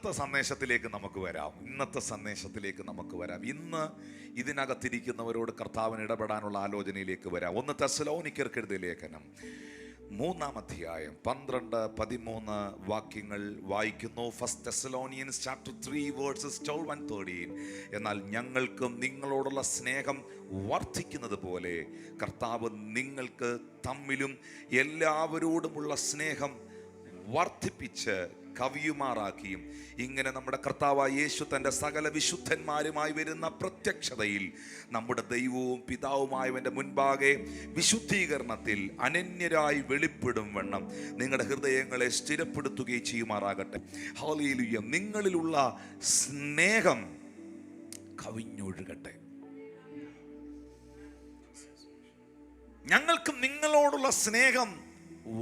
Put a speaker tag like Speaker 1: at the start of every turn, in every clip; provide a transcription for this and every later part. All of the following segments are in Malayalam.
Speaker 1: ഇന്നത്തെ സന്ദേശത്തിലേക്ക് നമുക്ക് വരാം. ഇന്ന് ഇതിനകത്തിരിക്കുന്നവരോട് കർത്താവിന് ഇടപെടാനുള്ള ആലോചനയിലേക്ക് വരാം. 1 തെസ്സലോനിക്കർക്ക് എഴുതിയ ലേഖനം 3-ാം അധ്യായം 12-13 വാക്യങ്ങൾ വായിക്കുന്നു. 1 Thessalonians chapter 3 verses 12 and 13. എന്നാൽ ഞങ്ങൾക്കും നിങ്ങളോടുള്ള സ്നേഹം വർദ്ധിക്കുന്നത് പോലെ കർത്താവ് നിങ്ങൾക്ക് തമ്മിലും എല്ലാവരോടുമുള്ള സ്നേഹം വർദ്ധിപ്പിച്ച് കവിയുമാറാക്കിയും ഇങ്ങനെ നമ്മുടെ കർത്താവായ യേശു തൻ്റെ സകല വിശുദ്ധന്മാരുമായി വരുന്ന പ്രത്യക്ഷതയിൽ നമ്മുടെ ദൈവവും പിതാവുമായവൻ്റെ മുൻപാകെ വിശുദ്ധീകരണത്തിൽ അനന്യരായി വെളിപ്പെടും വണ്ണം നിങ്ങളുടെ ഹൃദയങ്ങളെ സ്ഥിരപ്പെടുത്തുകയും ചെയ്യുമാറാകട്ടെ. ഹല്ലേലൂയ. നിങ്ങളിലുള്ള സ്നേഹം കവിഞ്ഞൊഴുകട്ടെ. ഞങ്ങൾക്ക് നിങ്ങളോടുള്ള സ്നേഹം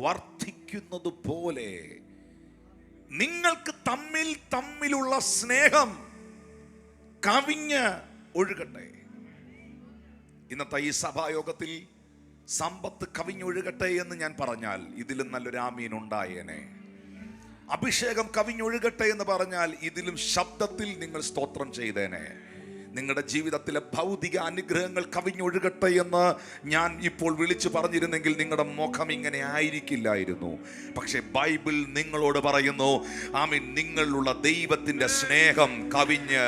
Speaker 1: വർദ്ധിക്കുന്നത് പോലെ നിങ്ങൾക്ക് തമ്മിലുള്ള സ്നേഹം കവിഞ്ഞ് ഒഴുകട്ടെ. ഇന്നത്തെ ഈ സഭായോഗത്തിൽ സമ്പത്ത് കവിഞ്ഞൊഴുകട്ടെ എന്ന് ഞാൻ പറഞ്ഞാൽ ഇതിലും നല്ലൊരു ആമീൻ ഉണ്ടായേനെ. അഭിഷേകം കവിഞ്ഞൊഴുകട്ടെ എന്ന് പറഞ്ഞാൽ ഇതിലും ശബ്ദത്തിൽ നിങ്ങൾ സ്തോത്രം ചെയ്തേനെ. നിങ്ങളുടെ ജീവിതത്തിലെ ഭൗതിക അനുഗ്രഹങ്ങൾ കവിഞ്ഞൊഴുകട്ടെ എന്ന് ഞാൻ ഇപ്പോൾ വിളിച്ചു പറഞ്ഞിരുന്നെങ്കിൽ നിങ്ങളുടെ മുഖം ഇങ്ങനെ ആയിരിക്കില്ലായിരുന്നു. പക്ഷെ ബൈബിൾ നിങ്ങളോട് പറയുന്നു, ആമീൻ, നിങ്ങളുള്ള ദൈവത്തിന്റെ സ്നേഹം കവിഞ്ഞ്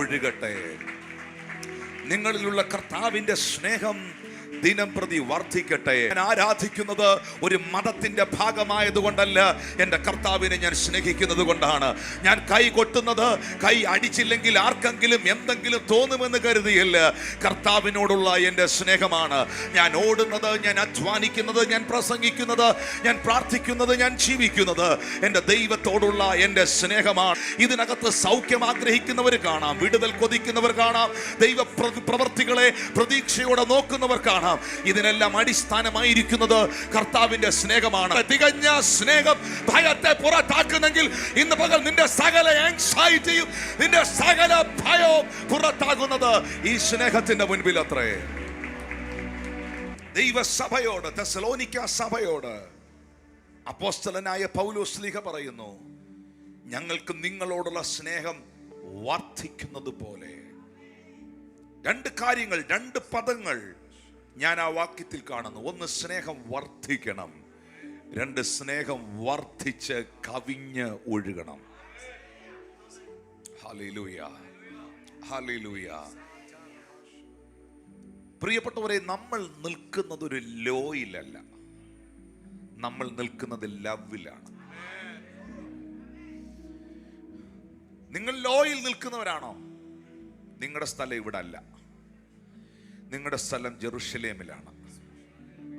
Speaker 1: ഒഴുകട്ടെ. നിങ്ങളിലുള്ള കർത്താവിന്റെ സ്നേഹം ദിനം പ്രതി വർദ്ധിക്കട്ടെ. ഞാൻ ആരാധിക്കുന്നത് ഒരു മതത്തിന്റെ ഭാഗമായതുകൊണ്ടല്ല, എൻ്റെ കർത്താവിനെ ഞാൻ സ്നേഹിക്കുന്നത് കൊണ്ടാണ്. ഞാൻ കൈ കൊട്ടുന്നത് കൈ അടിച്ചില്ലെങ്കിൽ ആർക്കെങ്കിലും എന്തെങ്കിലും തോന്നുമെന്ന് കരുതിയല്ല, കർത്താവിനോടുള്ള എൻ്റെ സ്നേഹമാണ്. ഞാൻ ഓടുന്നത്, ഞാൻ അധ്വാനിക്കുന്നത്, ഞാൻ പ്രസംഗിക്കുന്നത്, ഞാൻ പ്രാർത്ഥിക്കുന്നത്, ഞാൻ ജീവിക്കുന്നത് എൻ്റെ ദൈവത്തോടുള്ള എൻ്റെ സ്നേഹമാണ്. ഇതിനകത്ത് സൗഖ്യം ആഗ്രഹിക്കുന്നവർ കാണാം, വിടുതൽ കൊതിക്കുന്നവർ കാണാം, ദൈവ പ്രവർത്തികളെ പ്രതീക്ഷയോടെ നോക്കുന്നവർ കാണാം. ഇതിനെല്ലാം അടിസ്ഥാനമായിരിക്കുന്നത് കർത്താവിന്റെ സ്നേഹമാണ്. തികഞ്ഞ സ്നേഹം ഭയത്തെ പുറത്താക്കുന്നെങ്കിൽ ഇന്ന് പകൽ നിന്റെ സകല ആങ്സൈറ്റിയും നിന്റെ സകല ഭയവും പുറത്താകുന്നത് ഈ സ്നേഹത്തിന്റെ മുൻപിൽ അത്രേ. ദൈവസഭയോട്, തെസ്സലോനിക്ക സഭയോട് അപ്പോസ്തലനായ പൗലോസ് ശ്ലീഹ പറയുന്നു, ഞങ്ങൾക്ക് നിങ്ങളോടുള്ള സ്നേഹം വർദ്ധിക്കുന്നത് പോലെ. 2 കാര്യങ്ങൾ, 2 പദങ്ങൾ ഞാൻ ആ വാക്യത്തിൽ കാണുന്നു. 1, സ്നേഹം വർദ്ധിക്കണം. 2, സ്നേഹം വർദ്ധിച്ച് കവിഞ്ഞ് ഒഴുകണം. Hallelujah, hallelujah. പ്രിയപ്പെട്ടവരെ, നമ്മൾ നിൽക്കുന്നത് ഒരു ലോയിലല്ല, നമ്മൾ നിൽക്കുന്നത് ലവിലാണ്. നിങ്ങൾ ലോയിൽ നിൽക്കുന്നവരാണോ? നിങ്ങളുടെ സ്ഥലം ഇവിടെ അല്ല, നിങ്ങളുടെ സ്ഥലം ജെറുസലേമിലാണ്.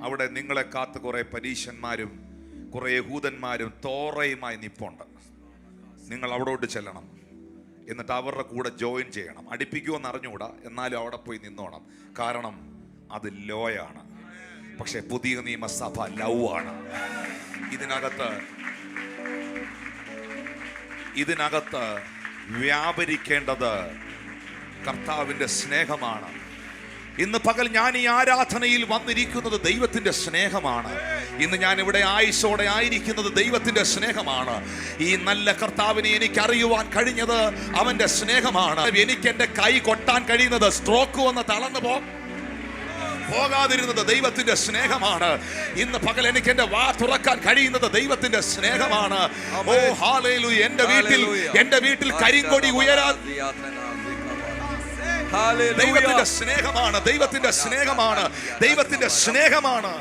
Speaker 1: അവിടെ നിങ്ങളെ കാത്ത് കുറെ പരീശന്മാരും കുറെ യഹൂദന്മാരും തോറയുമായി നിപ്പുണ്ട്. നിങ്ങൾ അവിടോട്ട് ചെല്ലണം, എന്നിട്ട് അവരുടെ കൂടെ ജോയിൻ ചെയ്യണം. അടുപ്പിക്കുമെന്ന് അറിഞ്ഞുകൂടാ, എന്നാലും അവിടെ പോയി നിന്നോണം. കാരണം അത് ലോയാണ്. പക്ഷെ പുതിയ നിയമസഭ ലവ് ആണ്. ഇതിനകത്ത് വ്യാപരിക്കേണ്ടത് കർത്താവിന്റെ സ്നേഹമാണ്. ഇന്ന് പകൽ ഞാൻ ഈ ആരാധനയിൽ വന്നിരിക്കുന്നത് ദൈവത്തിന്റെ സ്നേഹമാണ്. ഇന്ന് ഞാൻ ഇവിടെ ആയുസ്സോടെ ആയിരിക്കുന്നത് ദൈവത്തിന്റെ സ്നേഹമാണ്. ഈ നല്ല കർത്താവിനെ എനിക്ക് അറിയുവാൻ കഴിഞ്ഞത് അവന്റെ സ്നേഹമാണ്. എനിക്ക് എന്റെ കൈ കൊട്ടാൻ കഴിയുന്നത്, സ്ട്രോക്ക് വന്ന് തളർന്നു പോകാതിരുന്നത് ദൈവത്തിന്റെ സ്നേഹമാണ്. ഇന്ന് പകൽ എനിക്ക് എന്റെ വാ തുറക്കാൻ കഴിയുന്നത് ദൈവത്തിന്റെ സ്നേഹമാണ്. ഓ ഹല്ലേലൂയ. എന്റെ വീട്ടിൽ കരിങ്കൊടി ഉയരാൻ ദൈവത്തിന്റെ സ്നേഹമാണ്, ദൈവത്തിന്റെ സ്നേഹമാണ്, ദൈവത്തിന്റെ സ്നേഹമാണ്.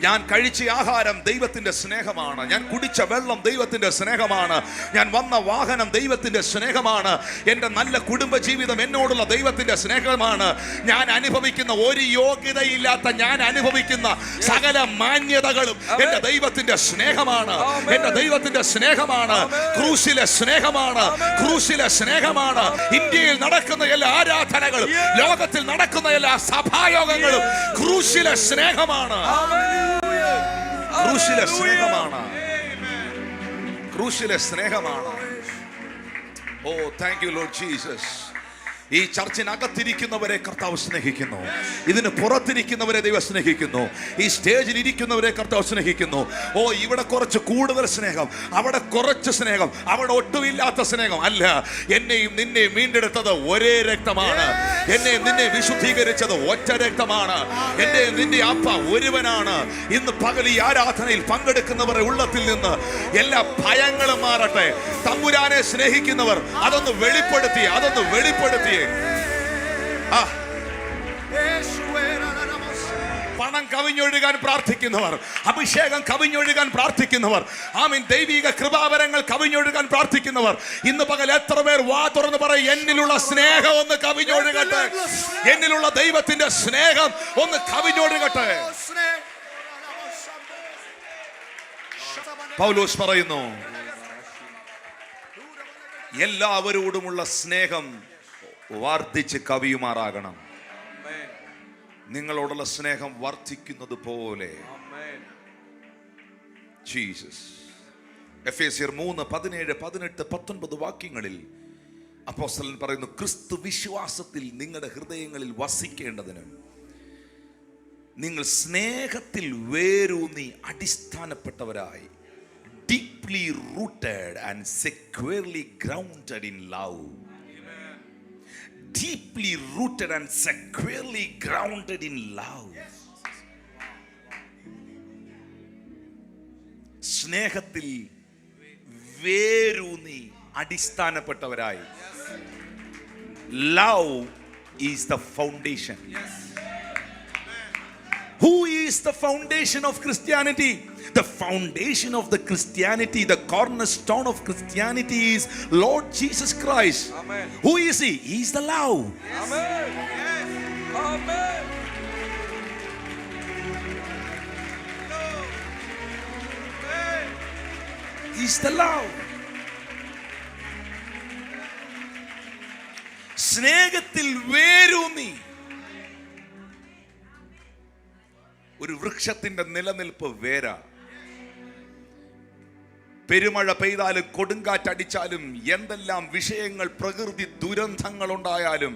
Speaker 1: ഞാൻ കഴിച്ച ആഹാരം ദൈവത്തിന്റെ സ്നേഹമാണ്. ഞാൻ കുടിച്ച വെള്ളം ദൈവത്തിന്റെ സ്നേഹമാണ്. ഞാൻ വന്ന വാഹനം ദൈവത്തിന്റെ സ്നേഹമാണ്. എൻ്റെ നല്ല കുടുംബ ജീവിതം എന്നോടുള്ള ദൈവത്തിന്റെ സ്നേഹമാണ്. ഞാൻ അനുഭവിക്കുന്ന ഒരു യോഗ്യതയില്ലാത്ത ഞാൻ അനുഭവിക്കുന്ന സകല മാന്യതകളും എൻ്റെ ദൈവത്തിന്റെ സ്നേഹമാണ്. എൻ്റെ ദൈവത്തിന്റെ സ്നേഹമാണ്. ക്രൂശിലെ സ്നേഹമാണ്, ക്രൂശിലെ സ്നേഹമാണ്. ഇന്ത്യയിൽ നടക്കുന്ന എല്ലാ ആരാധനകളും, ലോകത്തിൽ നടക്കുന്ന എല്ലാ സഭായോഗങ്ങളും ക്രൂശിലെ സ്നേഹമാണ്. ക്രൂശിലെ സ്നേഹമാണ്, ക്രൂശിലെ സ്നേഹമാണ്. ഓ താങ്ക് യു ലോർഡ് ജീസസ്. ഈ ചർച്ചിനകത്തിരിക്കുന്നവരെ കർത്താവ് സ്നേഹിക്കുന്നു. ഇതിന് പുറത്തിരിക്കുന്നവരെ ദൈവം സ്നേഹിക്കുന്നു. ഈ സ്റ്റേജിൽ ഇരിക്കുന്നവരെ കർത്താവ് സ്നേഹിക്കുന്നു. ഓ, ഇവിടെ കുറച്ച് കൂടുതൽ സ്നേഹം, അവിടെ കുറച്ച് സ്നേഹം, അവിടെ ഒട്ടുമില്ലാത്ത സ്നേഹം അല്ല. എന്നെയും നിന്നെയും വീണ്ടെടുത്തത് ഒരേ രക്തമാണ്. എന്നെയും നിന്നെ വിശുദ്ധീകരിച്ചത് ഒറ്റ രക്തമാണ്. എന്റെയും നിന്റെ അപ്പ ഒരുവനാണ്. ഇന്ന് പകൽ ഈ ആരാധനയിൽ പങ്കെടുക്കുന്നവരുടെ ഉള്ളത്തിൽ നിന്ന് എല്ലാ ഭയങ്ങളും മാറട്ടെ. തമ്പുരാനെ സ്നേഹിക്കുന്നവർ അതൊന്ന് വെളിപ്പെടുത്തി. പണം കവിഞ്ഞൊഴുകാൻ പ്രാർത്ഥിക്കുന്നവർ, അഭിഷേകം കവിഞ്ഞൊഴുകാൻ പ്രാർത്ഥിക്കുന്നവർ, ആമീൻ, ദൈവിക കൃപാവരങ്ങൾ കവിഞ്ഞൊഴുകാൻ പ്രാർത്ഥിക്കുന്നവർ, ഇന്ന് പകൽ എത്ര പേർ വാ തുറന്ന് പറയും, എന്നിലുള്ള സ്നേഹം ഒന്ന് കവിഞ്ഞൊഴുകട്ടെ, എന്നിലുള്ള ദൈവത്തിന്റെ സ്നേഹം ഒന്ന് കവിഞ്ഞൊഴുകട്ടെ. പൗലോസ് പറയുന്നു, എല്ലാവരോടുമുള്ള സ്നേഹം വർദ്ധിച്ച് കവിയുമാറാകണം. നിങ്ങളോടുള്ള സ്നേഹം വർദ്ധിക്കുന്നത് പോലെ. ജീസസ്. എഫേസ്യർ 3:17-18-19 വാക്യങ്ങളിൽ അപ്പോസ്തലൻ പറയുന്നു, ക്രിസ്തു വിശ്വാസത്തിൽ നിങ്ങളുടെ ഹൃദയങ്ങളിൽ വസിക്കേണ്ടതിന് നിങ്ങൾ സ്നേഹത്തിൽ വേരൂന്നി അടിസ്ഥാനപ്പെട്ടവരായി, deeply rooted and securely grounded in love. Deeply rooted and securely grounded in love. സ്നേഹത്തിൽ വേരൂന്നി അടിസ്ഥാനപ്പെട്ടവരായി. Love is the foundation. Who is the foundation of Christianity? The foundation of the Christianity, the cornerstone of Christianity is Lord Jesus Christ. Amen. Who is he? He is the love. Amen. Yes. Amen. He is the love. സ്നേഹത്തിൽ വേരൂന്നി. ഒരു വൃക്ഷത്തിന്റെ നിലനിൽപ്പ് വേരാ. പെരുമഴ പെയ്താലും കൊടുങ്കാറ്റടിച്ചാലും എന്തെല്ലാം വിഷയങ്ങൾ, പ്രകൃതി ദുരന്തങ്ങൾ ഉണ്ടായാലും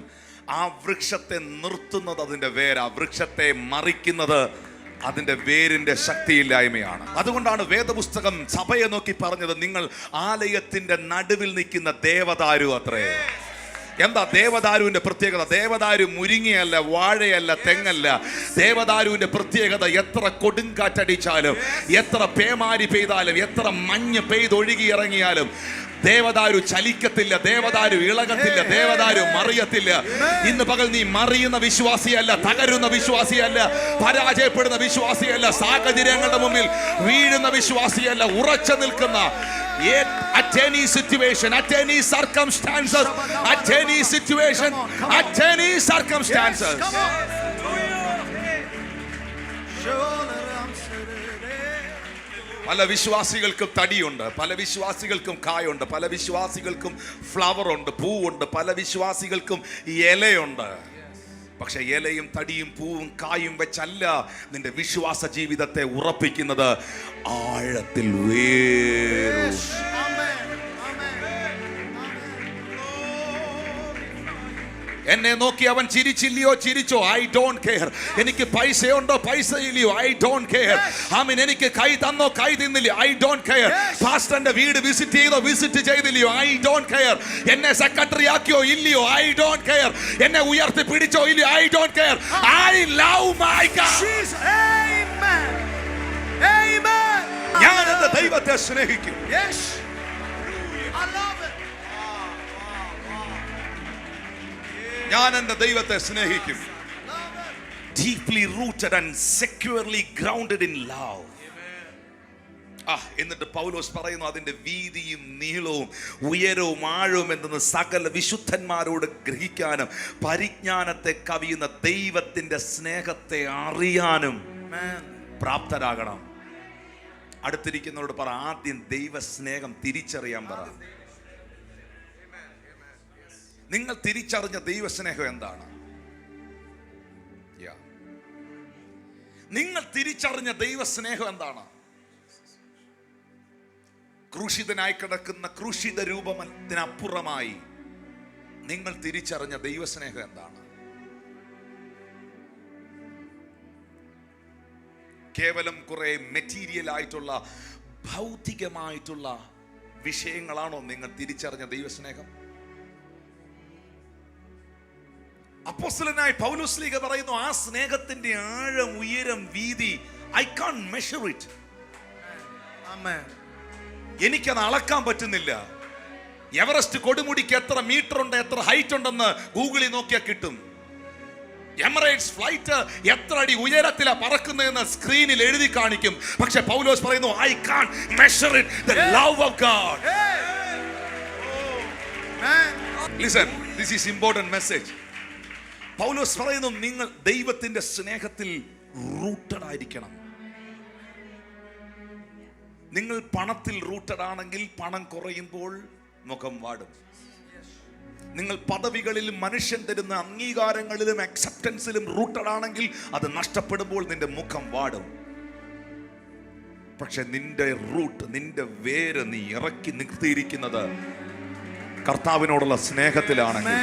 Speaker 1: ആ വൃക്ഷത്തെ നിർത്തുന്നത് അതിന്റെ വേരാ. വൃക്ഷത്തെ മറിക്കുന്നത് അതിന്റെ വേരിന്റെ ശക്തിയില്ലായ്മയാണ്. അതുകൊണ്ടാണ് വേദപുസ്തകം സഭയെ നോക്കി പറഞ്ഞത്, നിങ്ങൾ ആലയത്തിന്റെ നടുവിൽ നിൽക്കുന്ന ദേവദാരു അത്രേ. എന്താ ദേവദാരുവിന്റെ പ്രത്യേകത? ദേവദാരു മുരിങ്ങയല്ല, വാഴയല്ല, തെങ്ങല്ല. ദേവദാരുവിന്റെ പ്രത്യേകത, എത്ര കൊടുങ്കാറ്റടിച്ചാലും, എത്ര പേമാരി പെയ്താലും, എത്ര മഞ്ഞ് പെയ്തൊഴുകി ഇറങ്ങിയാലും ദേവദാരു ചലിക്കത്തില്ല, ദേവദാരു ഇളകത്തില്ല, ദേവദാരു മറിയത്തില്ല. ഇന്ന് പകൽ നീ മറിയുന്ന വിശ്വാസിയല്ല, തകരുന്ന വിശ്വാസിയല്ല, പരാജയപ്പെടുന്ന വിശ്വാസിയല്ല, സാഹചര്യങ്ങളുടെ മുമ്പിൽ വീഴുന്ന വിശ്വാസിയല്ല, ഉറച്ചു നിൽക്കുന്ന, at any situation, at any circumstances, at any situation, at any circumstances. പല വിശ്വാസികൾക്കും തടിയുണ്ട്, പല വിശ്വാസികൾക്കും കായുണ്ട്, പല വിശ്വാസികൾക്കും ഫ്ലവർ ഉണ്ട്, പൂവുണ്ട്, പല വിശ്വാസികൾക്കും ഇലയുണ്ട്. പക്ഷെ ഇലയും തടിയും പൂവും കായും വെച്ചല്ല നിന്റെ വിശ്വാസ ജീവിതത്തെ ഉറപ്പിക്കുന്നത്, ആഴത്തിൽ വേരും. എന്നെ നോക്കി അവൻ ചിരിച്ചില്ലയോ ചിരിച്ചോ, ഐ ഡോണ്ട് കെയർ. എനിക്ക് പൈസയുണ്ടോ പൈസയില്ലയോ, ഐ ഡോണ്ട് കെയർ. ആമീൻ. എനിക്ക് കൈ തന്നോ കൈ തിന്നില്ലയോ, ഐ ഡോണ്ട് കെയർ. പാസ്റ്ററിന്റെ വീട് വിസിറ്റ് ചെയ്തോ വിസിറ്റ് ചെയ്തില്ലയോ, ഐ ഡോണ്ട് കെയർ. എന്നെ സെക്രട്ടറി ആക്കിയോ ഇല്ലയോ, ഐ ഡോണ്ട് കെയർ. എന്നെ ഉയർത്തി പിടിച്ചോ ഇല്ലയോ, I don't care. I love my God. ഞാൻ എന്റെ ദൈവത്തെ സ്നേഹിക്കും. ഞാൻ എന്റെ ദൈവത്തെ സ്നേഹിക്കും. Deeply rooted and securely grounded in love. എന്നിട്ട് പൗലോസ് പറയുന്നു, അതിന്റെ വീതിയും നീളവും ഉയരവും ആഴവും എന്തെന്ന് സകല വിശുദ്ധന്മാരോട് ഗ്രഹിക്കാനും പരിജ്ഞാനത്തെ കവിയുന്ന ദൈവത്തിന്റെ സ്നേഹത്തെ അറിയാനും പ്രാപ്തരാകണം. അടുത്തിരിക്കുന്നവരോട് പറ, ആദ്യം ദൈവ സ്നേഹം തിരിച്ചറിയാൻ പറ. നിങ്ങൾ തിരിച്ചറിഞ്ഞ ദൈവസ്നേഹം എന്താണ്? നിങ്ങൾ തിരിച്ചറിഞ്ഞ ദൈവസ്നേഹം എന്താണ്? ക്രൂശിതനായി കിടക്കുന്ന ക്രൂശിത രൂപത്തിനപ്പുറമായി നിങ്ങൾ തിരിച്ചറിഞ്ഞ ദൈവസ്നേഹം എന്താണ്? കേവലം കുറെ മെറ്റീരിയൽ ആയിട്ടുള്ള ഭൗതികമായിട്ടുള്ള വിഷയങ്ങളാണോ നിങ്ങൾ തിരിച്ചറിഞ്ഞ ദൈവസ്നേഹം? അപ്പോസ്തലനായ പൗലോസ് പറയുന്നു, ആ സ്നേഹത്തിന്റെ ആഴം, ഉയരം, വീതി, ഐ കാൻറ്റ് മെഷർ ഇറ്റ്. എനിക്കത് അളക്കാൻ പറ്റുന്നില്ല. എവറസ്റ്റ് കൊടുമുടിക്ക് എത്ര മീറ്റർ ഉണ്ട്, എത്ര ഹൈറ്റ് ഉണ്ടെന്ന് ഗൂഗിളിൽ നോക്കിയാൽ കിട്ടും. എമിറേറ്റ്സ് ഫ്ലൈറ്റ് എത്ര അടി ഉയരത്തിലാ പറക്കുന്നതെന്ന് സ്ക്രീനിൽ എഴുതി കാണിക്കും. പക്ഷെ പൗലോസ് പറയുന്നു, I can't measure it, the love of God. Listen, this is important message. Paulose പറയുന്നു, നിങ്ങൾ ദൈവത്തിന്റെ സ്നേഹത്തിൽ റൂട്ടഡ് ആയിരിക്കണം. നിങ്ങൾ പണത്തിൽ റൂട്ടഡ് ആണെങ്കിൽ പണം കുറയുമ്പോൾ മുഖം വാടും. നിങ്ങൾ പദവികളിലും മനുഷ്യൻ തരുന്ന അംഗീകാരങ്ങളിലും അക്സെപ്റ്റൻസിലും റൂട്ടഡ് ആണെങ്കിൽ അത് നഷ്ടപ്പെടുമ്പോൾ നിന്റെ മുഖം വാടും. പക്ഷെ നിന്റെ റൂട്ട്, നിന്റെ വേര് നീ ഇറക്കി നിർത്തിയിരിക്കുന്നത് കർത്താവിനോടുള്ള സ്നേഹത്തിലാണെങ്കിൽ,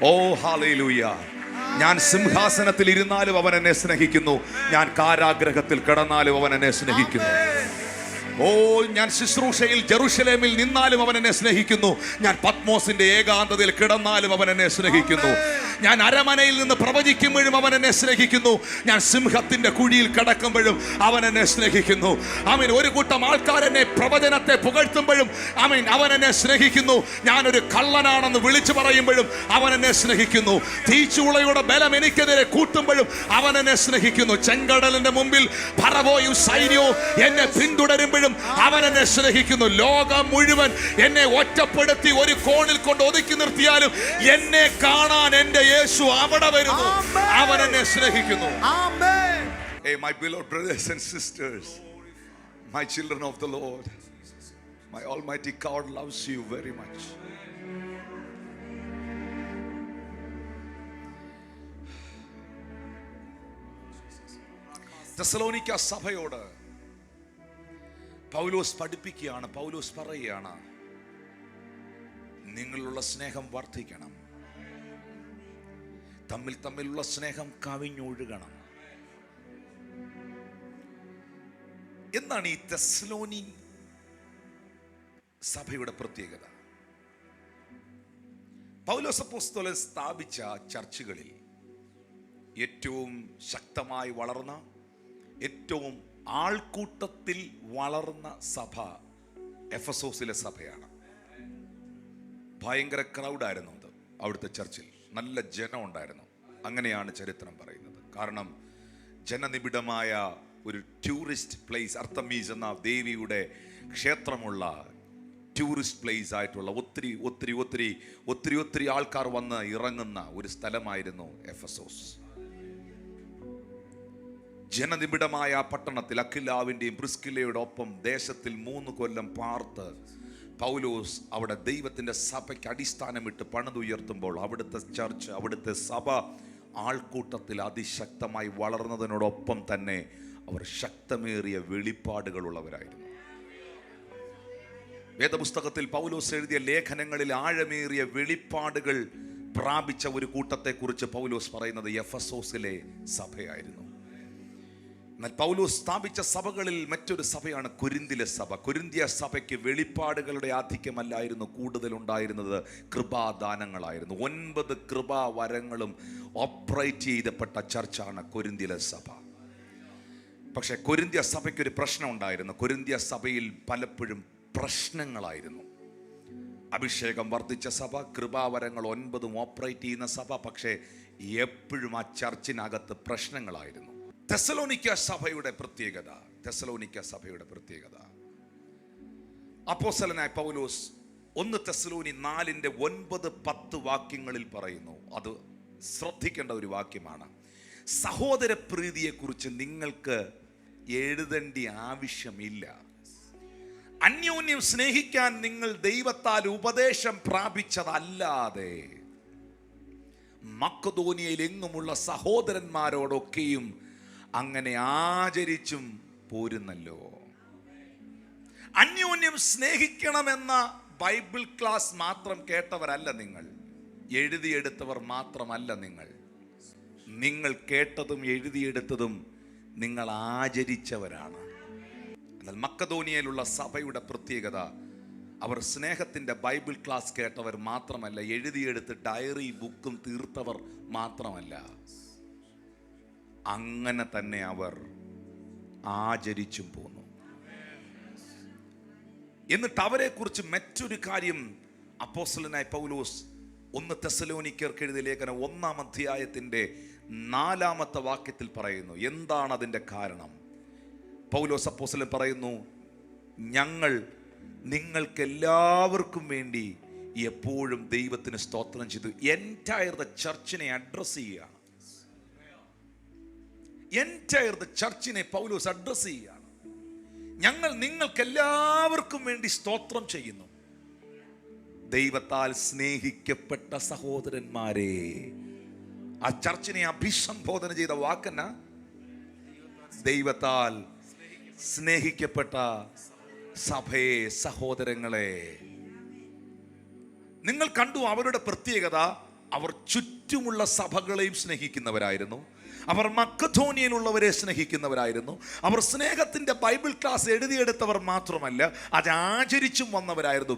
Speaker 1: ഓ ഹല്ലേലൂയ, ഞാൻ സിംഹാസനത്തിൽ ഇരുന്നാലും അവൻ എന്നെ സ്നേഹിക്കുന്നു, ഞാൻ കാരാഗ്രഹത്തിൽ കിടന്നാലും അവൻ എന്നെ സ്നേഹിക്കുന്നു. ഓ, ഞാൻ ശുശ്രൂഷയിൽ ജെറുസലേമിൽ നിന്നാലും അവൻ എന്നെ സ്നേഹിക്കുന്നു, ഞാൻ പത്മോസിന്റെ ഏകാന്തതയിൽ കിടന്നാലും അവൻ എന്നെ സ്നേഹിക്കുന്നു, ഞാൻ അരമനയിൽ നിന്ന് പ്രവചിക്കുമ്പോഴും അവൻ എന്നെ സ്നേഹിക്കുന്നു, ഞാൻ സിംഹത്തിന്റെ കുഴിയിൽ കിടക്കുമ്പോഴും അവൻ എന്നെ സ്നേഹിക്കുന്നു. ആമേൻ. ഒരു കൂട്ടം ആൾക്കാർ എന്നെ പ്രവചനത്തെ പുകഴ്ത്തുമ്പോഴും ആമേൻ അവൻ എന്നെ സ്നേഹിക്കുന്നു. ഞാനൊരു കള്ളനാണെന്ന് വിളിച്ചു പറയുമ്പോഴും അവൻ എന്നെ സ്നേഹിക്കുന്നു. തീച്ചൂളയുടെ ബലം എനിക്കെതിരെ കൂട്ടുമ്പോഴും അവൻ എന്നെ സ്നേഹിക്കുന്നു. ചെങ്കടലിന്റെ മുമ്പിൽ ഫറവോയും സൈന്യവും എന്നെ പിന്തുടരുമ്പോഴും അവൻ എന്നെ സ്നേഹിക്കുന്നു. ലോകം മുഴുവൻ എന്നെ ഒറ്റപ്പെടുത്തി ഒരു കോണിൽ കൊണ്ട് ഒതുക്കി നിർത്തിയാലും എന്നെ കാണാൻ എന്റെ യേശു അവിടെ വരുന്നു. അവൻ എന്നെ സ്നേഹിക്കുന്നു. Hey, my beloved brothers and sisters, my children of the Lord, my Almighty God loves you very much. തെസ്സലോനിക്ക സഭയോട് പൗലോസ് പഠിപ്പിക്കുകയാണ്. പൗലോസ് പറയുകയാണ്, നിങ്ങളുള്ള സ്നേഹം വർദ്ധിക്കണം, തമ്മിലുള്ള സ്നേഹം കവിഞ്ഞൊഴുകണം. എന്താണ് ഈ തെസ്സലോനി സഭയുടെ പ്രത്യേകത? പൗലോസ് അപ്പോസ്തലൻ സ്ഥാപിച്ച ചർച്ചുകളിൽ ഏറ്റവും ശക്തമായി വളർന്ന, ഏറ്റവും ആൾക്കൂട്ടത്തിൽ വളർന്ന സഭ എഫെസോസിലെ സഭയാണ്. ഭയങ്കര ക്രൗഡായിരുന്നു അത്. അവിടുത്തെ ചർച്ചിൽ നല്ല ജനം ഉണ്ടായിരുന്നു. അങ്ങനെയാണ് ചരിത്രം പറയുന്നത്. കാരണം ജനനിബിഡമായ ഒരു ടൂറിസ്റ്റ് പ്ലേസ്, അർത്തമീസ് എന്ന ദേവിയുടെ ക്ഷേത്രമുള്ള ടൂറിസ്റ്റ് പ്ലേസ് ആയിട്ടുള്ള ഒത്തിരി ഒത്തിരി ഒത്തിരി ഒത്തിരി ഒത്തിരി ആൾക്കാർ വന്ന് ഇറങ്ങുന്ന ഒരു സ്ഥലമായിരുന്നു എഫെസോസ്. ജനനിബിഡമായ പട്ടണത്തിൽ അഖിലാവിൻ്റെയും പ്രിസ്കില്ലയുടെ ഒപ്പം ദേശത്തിൽ 3 കൊല്ലം പാർത്ത് പൗലോസ് അവിടെ ദൈവത്തിൻ്റെ സഭയ്ക്ക് അടിസ്ഥാനമിട്ട് പണിതുയർത്തുമ്പോൾ അവിടുത്തെ ചർച്ച്, അവിടുത്തെ സഭ ആൾക്കൂട്ടത്തിൽ അതിശക്തമായി വളർന്നതിനോടൊപ്പം തന്നെ അവർ ശക്തമേറിയ വെളിപ്പാടുകളുള്ളവരായിരുന്നു. വേദപുസ്തകത്തിൽ പൗലോസ് എഴുതിയ ലേഖനങ്ങളിൽ ആഴമേറിയ വെളിപ്പാടുകൾ പ്രാപിച്ച ഒരു കൂട്ടത്തെക്കുറിച്ച് പൗലോസ് പറയുന്നത് എഫെസോസിലെ സഭയായിരുന്നു. എന്നാൽ പൗലോസ് സ്ഥാപിച്ച സഭകളിൽ മറ്റൊരു സഭയാണ് കൊരിന്തിലെ സഭ. കൊരിന്തിയ സഭയ്ക്ക് വെളിപ്പാടുകളുടെ ആധിക്യമല്ലായിരുന്നു കൂടുതൽ ഉണ്ടായിരുന്നത്, കൃപാദാനങ്ങളായിരുന്നു. 9 കൃപാവരങ്ങളും ഓപ്പറേറ്റ് ചെയ്തപ്പെട്ട ചർച്ചാണ് കൊരിന്തിലെ സഭ. പക്ഷെ കൊരിന്ത്യ സഭയ്ക്കൊരു പ്രശ്നം ഉണ്ടായിരുന്നു. കൊരിന്ത്യ സഭയിൽ പലപ്പോഴും പ്രശ്നങ്ങളായിരുന്നു. അഭിഷേകം വർദ്ധിച്ച സഭ, കൃപാവരങ്ങൾ 9 ഓപ്പറേറ്റ് ചെയ്യുന്ന സഭ, പക്ഷേ എപ്പോഴും ആ ചർച്ചിനകത്ത് പ്രശ്നങ്ങളായിരുന്നു. തെസ്സലോനിക്ക സഭയുടെ പ്രത്യേകത, അപ്പോസ്തലനായ പൗലോസ് 1 തെസ്സലോനി 4:9-10 വാക്യങ്ങളിൽ പറയുന്നു. അത് ശ്രദ്ധിക്കേണ്ട ഒരു വാക്യമാണ്. സഹോദര പ്രീതിയെക്കുറിച്ച് നിങ്ങൾക്ക് എഴുതേണ്ട ആവശ്യമില്ല. അന്യോന്യം സ്നേഹിക്കാൻ നിങ്ങൾ ദൈവത്താൽ ഉപദേശം പ്രാപിച്ചതല്ലാതെ മക്കദോനിയയിൽ എങ്ങുമുള്ള സഹോദരന്മാരോടൊക്കെയും അങ്ങനെ ആചരിച്ചും പോരുന്നല്ലോ. അന്യോന്യം സ്നേഹിക്കണമെന്ന ബൈബിൾ ക്ലാസ് മാത്രം കേട്ടവരല്ല നിങ്ങൾ, എഴുതിയെടുത്തവർ മാത്രമല്ല നിങ്ങൾ. നിങ്ങൾ കേട്ടതും എഴുതിയെടുത്തതും നിങ്ങൾ ആചരിച്ചവരാണ്. എന്നാൽ മക്കദോനിയയിലുള്ള സഭയുടെ പ്രത്യേകത, അവർ സ്നേഹത്തിൻ്റെ ബൈബിൾ ക്ലാസ് കേട്ടവർ മാത്രമല്ല, എഴുതിയെടുത്ത് ഡയറി ബുക്കും തീർത്തവർ മാത്രമല്ല, അങ്ങനെ തന്നെ അവർ ആചരിച്ചും പോന്നു. എന്നിട്ട് അവരെ കുറിച്ച് മറ്റൊരു കാര്യം അപ്പോസ്തലനായ പൗലോസ് 1 തെസ്സലോനിക്കർക്ക് എഴുതിയ ലേഖനം 1-ാം അധ്യായത്തിൻ്റെ 4-ാമത്തെ വാക്യത്തിൽ പറയുന്നു. എന്താണ് അതിൻ്റെ കാരണം? പൗലോസ് അപ്പോസ്തലൻ പറയുന്നു, ഞങ്ങൾ നിങ്ങൾക്കെല്ലാവർക്കും വേണ്ടി എപ്പോഴും ദൈവത്തിന് സ്തോത്രം ചെയ്തു. എൻറ്റയർ ദ ചർച്ചിനെ അഡ്രസ് ചെയ്യുകയാണ്. എൻറ്റയർ ദ ചർച്ചിനെ പൗലോസ് അഡ്രസ് ചെയ്യുകയാണ്. ഞങ്ങൾ നിങ്ങൾക്കെല്ലാവർക്കും വേണ്ടി സ്തോത്രം ചെയ്യുന്നു. ദൈവത്താൽ സ്നേഹിക്കപ്പെട്ട സഹോദരന്മാരെ. ആ ചർച്ചിനെ അഭിസംബോധന ചെയ്ത വാക്കെന്ന? ദൈവത്താൽ സ്നേഹിക്കപ്പെട്ട സഭയെ, സഹോദരങ്ങളെ. നിങ്ങൾ കണ്ടു അവരുടെ പ്രത്യേകത. അവർ ചുറ്റുമുള്ള സഭകളെയും സ്നേഹിക്കുന്നവരായിരുന്നു. അവർ മക്കദോനിയയിലുള്ളവരെ സ്നേഹിക്കുന്നവരായിരുന്നു. അവർ സ്നേഹത്തിന്റെ ബൈബിൾ ക്ലാസ് എഴുതിയെടുത്തവർ മാത്രമല്ല, അത് ആചരിച്ചും വന്നവരായിരുന്നു.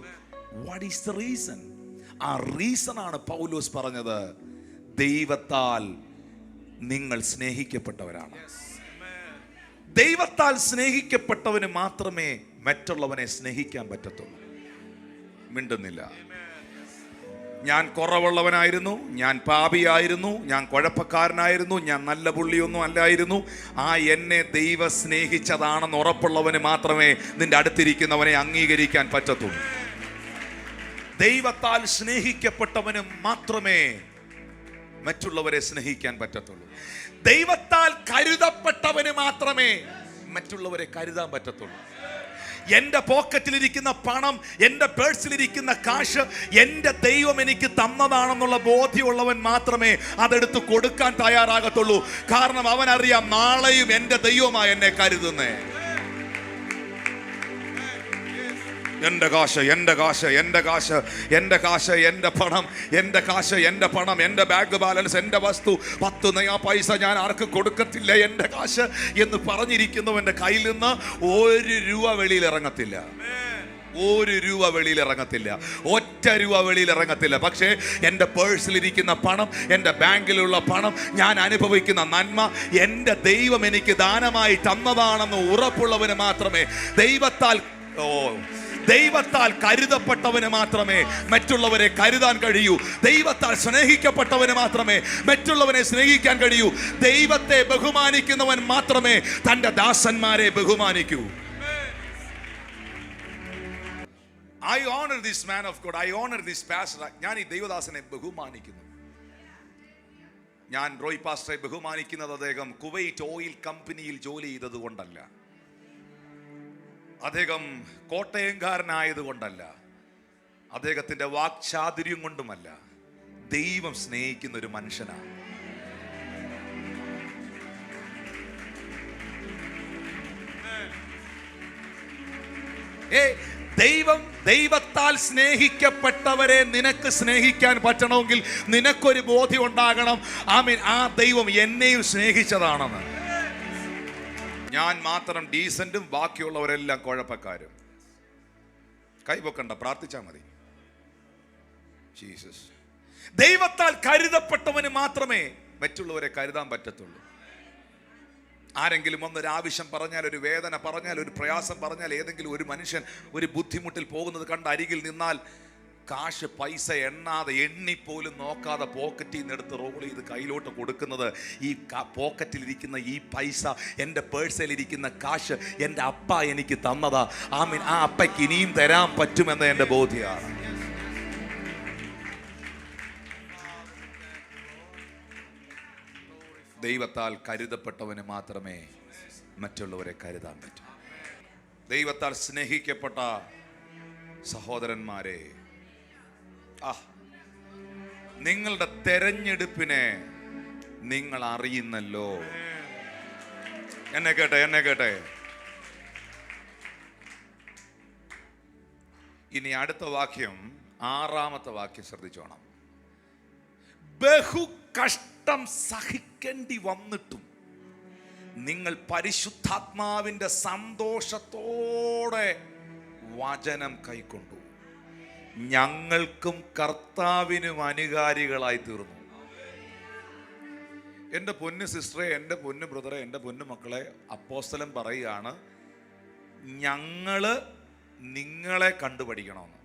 Speaker 1: What is the reason? ആ റീസൺ ആണ് പൗലോസ് പറഞ്ഞത്, ദൈവത്താൽ നിങ്ങൾ സ്നേഹിക്കപ്പെട്ടവരാണ്. ദൈവത്താൽ സ്നേഹിക്കപ്പെട്ടവന് മാത്രമേ മറ്റുള്ളവനെ സ്നേഹിക്കാൻ പറ്റത്തുള്ളൂ. മിണ്ടുന്നില്ല. ഞാൻ കുറവുള്ളവനായിരുന്നു, ഞാൻ പാപിയായിരുന്നു, ഞാൻ കുഴപ്പക്കാരനായിരുന്നു, ഞാൻ നല്ല പുള്ളിയൊന്നും അല്ലായിരുന്നു. ആ എന്നെ ദൈവം സ്നേഹിച്ചതാണെന്ന് ഉറപ്പുള്ളവന് മാത്രമേ നിന്റെ അടുത്തിരിക്കുന്നവനെ അംഗീകരിക്കാൻ പറ്റത്തുള്ളൂ. ദൈവത്താൽ സ്നേഹിക്കപ്പെട്ടവന് മാത്രമേ മറ്റുള്ളവരെ സ്നേഹിക്കാൻ പറ്റത്തുള്ളൂ. ദൈവത്താൽ കരുതപ്പെട്ടവന് മാത്രമേ മറ്റുള്ളവരെ കരുതാൻ പറ്റത്തുള്ളൂ. എൻ്റെ പോക്കറ്റിലിരിക്കുന്ന പണം, എൻ്റെ പേഴ്സിലിരിക്കുന്ന കാശ് എൻ്റെ ദൈവം എനിക്ക് തന്നതാണെന്നുള്ള ബോധ്യമുള്ളവൻ മാത്രമേ അതെടുത്ത് കൊടുക്കാൻ തയ്യാറാകത്തുള്ളൂ. കാരണം അവനറിയാം, നാളെയും എൻ്റെ ദൈവമായി എന്നെ കരുതുന്നേ. എൻ്റെ കാശ്, എൻ്റെ കാശ്, എൻ്റെ കാശ്, എൻ്റെ കാശ്, എൻ്റെ പണം, എൻ്റെ കാശ്, എൻ്റെ പണം, എൻ്റെ ബാങ്ക് ബാലൻസ്, എൻ്റെ വസ്തു, 10 നയാ പൈസ ഞാൻ ആർക്ക് കൊടുക്കത്തില്ല, എൻ്റെ കാശ് എന്ന് പറഞ്ഞിരിക്കുന്നവൻ്റെ കയ്യിൽ നിന്ന് 1 രൂപ വെളിയിൽ ഇറങ്ങത്തില്ല. 1 രൂപ വെളിയിൽ ഇറങ്ങത്തില്ല. 1 രൂപ വെളിയിൽ ഇറങ്ങത്തില്ല. പക്ഷേ എൻ്റെ പേഴ്സിലിരിക്കുന്ന പണം, എൻ്റെ ബാങ്കിലുള്ള പണം, ഞാൻ അനുഭവിക്കുന്ന നന്മ എൻ്റെ ദൈവം എനിക്ക് ദാനമായി തന്നതാണെന്ന് ഉറപ്പുള്ളവന് മാത്രമേ, ദൈവത്താൽ കരുതപ്പെട്ടവന് മാത്രമേ മറ്റുള്ളവരെ കരുതാൻ കഴിയൂ. ദൈവത്താൽ സ്നേഹിക്കപ്പെട്ടവന് മാത്രമേ മറ്റുള്ളവനെ സ്നേഹിക്കാൻ കഴിയൂ. ദൈവത്തെ ബഹുമാനിക്കുന്നവൻ മാത്രമേ തൻ്റെ ദാസന്മാരെ ബഹുമാനിക്കൂ. I honor this man of God. I honor this pastor. ഞാൻ ഈ ദൈവദാസനെ ബഹുമാനിക്കുന്നു. ഞാൻ റോയ് പാസ്റ്ററെ ബഹുമാനിക്കുന്നത് അദ്ദേഹം കുവൈറ്റ് ഓയിൽ കമ്പനിയിൽ ജോലി ചെയ്തത് കൊണ്ടല്ല, അദ്ദേഹം കോട്ടയംകാരനായതുകൊണ്ടല്ല, അദ്ദേഹത്തിൻ്റെ വാക്ചാതുര്യം കൊണ്ടുമല്ല. ദൈവം സ്നേഹിക്കുന്ന ഒരു മനുഷ്യനാണ്. ദൈവത്താൽ സ്നേഹിക്കപ്പെട്ടവരെ നിനക്ക് സ്നേഹിക്കാൻ പറ്റണമെങ്കിൽ നിനക്കൊരു ബോധ്യം ഉണ്ടാകണം, ആമീൻ, ആ ദൈവം എന്നെയും സ്നേഹിച്ചതാണെന്ന്. ഞാൻ മാത്രം ഡീസന്റും ബാക്കിയുള്ളവരെല്ലാം കുഴപ്പക്കാരും. കൈപൊക്കണ്ട, പ്രാർത്ഥിച്ചാൽ മതി. ജീസസ്. ദൈവത്താൽ കരുതപ്പെട്ടവന് മാത്രമേ മറ്റുള്ളവരെ കരുതാൻ പറ്റത്തുള്ളൂ. ആരെങ്കിലും ഒന്നൊരാവശ്യം പറഞ്ഞാൽ, ഒരു വേദന പറഞ്ഞാൽ, ഒരു പ്രയാസം പറഞ്ഞാൽ, ഏതെങ്കിലും ഒരു മനുഷ്യൻ ഒരു ബുദ്ധിമുട്ടിൽ പോകുന്നത് കണ്ട് അരികിൽ നിന്നാൽ, കാശ് പൈസ എണ്ണാതെ, എണ്ണിപ്പോലും നോക്കാതെ പോക്കറ്റിൽ നിന്ന് എടുത്ത് റോൾ ചെയ്ത് കയ്യിലോട്ട് കൊടുക്കുന്നത്, ഈ പോക്കറ്റിലിരിക്കുന്ന ഈ പൈസ, എൻ്റെ പേഴ്സിലിരിക്കുന്ന കാശ് എൻ്റെ അപ്പ എനിക്ക് തന്നതാ, ആമീൻ, ആ അപ്പയ്ക്ക് ഇനിയും തരാൻ പറ്റുമെന്ന് എൻ്റെ ബോധ്യമാണ്. ദൈവത്താൽ കരുതപ്പെട്ടവന് മാത്രമേ മറ്റുള്ളവരെ കരുതാൻ പറ്റൂ. ദൈവത്താൽ സ്നേഹിക്കപ്പെട്ട സഹോദരന്മാരെ, നിങ്ങളുടെ തെരഞ്ഞെടുപ്പിനെ നിങ്ങൾ അറിയുന്നല്ലോ. എന്നെ കേട്ടെ. ഇനി അടുത്ത വാക്യം, 6-ാമത്തെ വാക്യം ശ്രദ്ധിച്ചോണം. ബഹു കഷ്ടം സഹിക്കേണ്ടി വന്നിട്ടും നിങ്ങൾ പരിശുദ്ധാത്മാവിന്റെ സന്തോഷത്തോടെ വചനം കൈക്കൊണ്ടു, ഞങ്ങൾക്കും കർത്താവിനും അനുകാരികളായി തീർന്നു. എൻ്റെ പൊന്നു സിസ്റ്ററെ, എൻ്റെ പൊന്നു ബ്രദറെ, എൻ്റെ പൊന്നു മക്കളെ, അപ്പോസ്തലൻ പറയുകയാണ്, ഞങ്ങള് നിങ്ങളെ കണ്ടുപഠിക്കണമെന്ന്.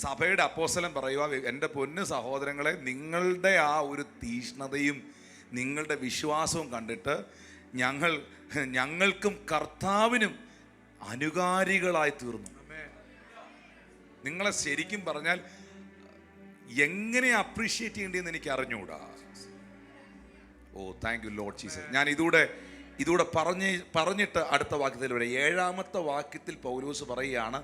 Speaker 1: സഭയുടെ അപ്പോസ്തലൻ പറയുക, എൻ്റെ പൊന്നു സഹോദരങ്ങളെ, നിങ്ങളുടെ ആ ഒരു തീഷ്ണതയും നിങ്ങളുടെ വിശ്വാസവും കണ്ടിട്ട് ഞങ്ങൾക്കും കർത്താവിനും അനുകാരികളായി തീർന്നു. നിങ്ങളെ ശരിക്കും പറഞ്ഞാൽ എങ്ങനെ അപ്രീഷിയേറ്റ് ചെയ്യേണ്ടതെന്ന് എനിക്ക് അറിഞ്ഞുകൂടാ. ഓ താങ്ക് യു ലോർഡ് ജീസസ്. ഞാൻ ഇതൂടെ പറഞ്ഞിട്ട് അടുത്ത വാക്യത്തിൽ വരെ, 7-ാമത്തെ വാക്യത്തിൽ പൗലോസ് പറയുകയാണ്,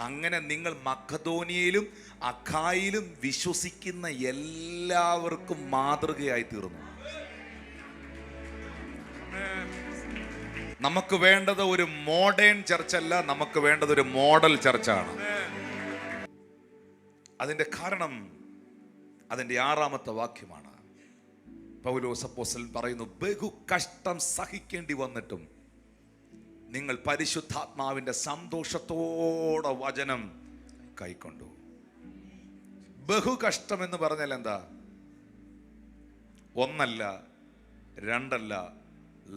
Speaker 1: അങ്ങനെ നിങ്ങൾ മക്കദോനിയയിലും അഖായിലും വിശ്വസിക്കുന്ന എല്ലാവർക്കും മാതൃകയായി തീർന്നു. നമുക്ക് വേണ്ടത് ഒരു മോഡേൺ ചർച്ചല്ല, നമുക്ക് വേണ്ടത് ഒരു മോഡൽ ചർച്ചാണ്. അതിന്റെ കാരണം അതിന്റെ 6-ാമത്തെ വാക്യമാണ്. പൗലോസ് അപ്പോസ്തലൻ പറയുന്നു, ബഹു കഷ്ടം സഹിക്കേണ്ടി വന്നിട്ടും നിങ്ങൾ പരിശുദ്ധാത്മാവിന്റെ സന്തോഷത്തോടെ വചനം കൈക്കൊണ്ടു. ബഹു കഷ്ടം എന്ന് പറഞ്ഞാൽ എന്താ? ഒന്നല്ല, രണ്ടല്ല,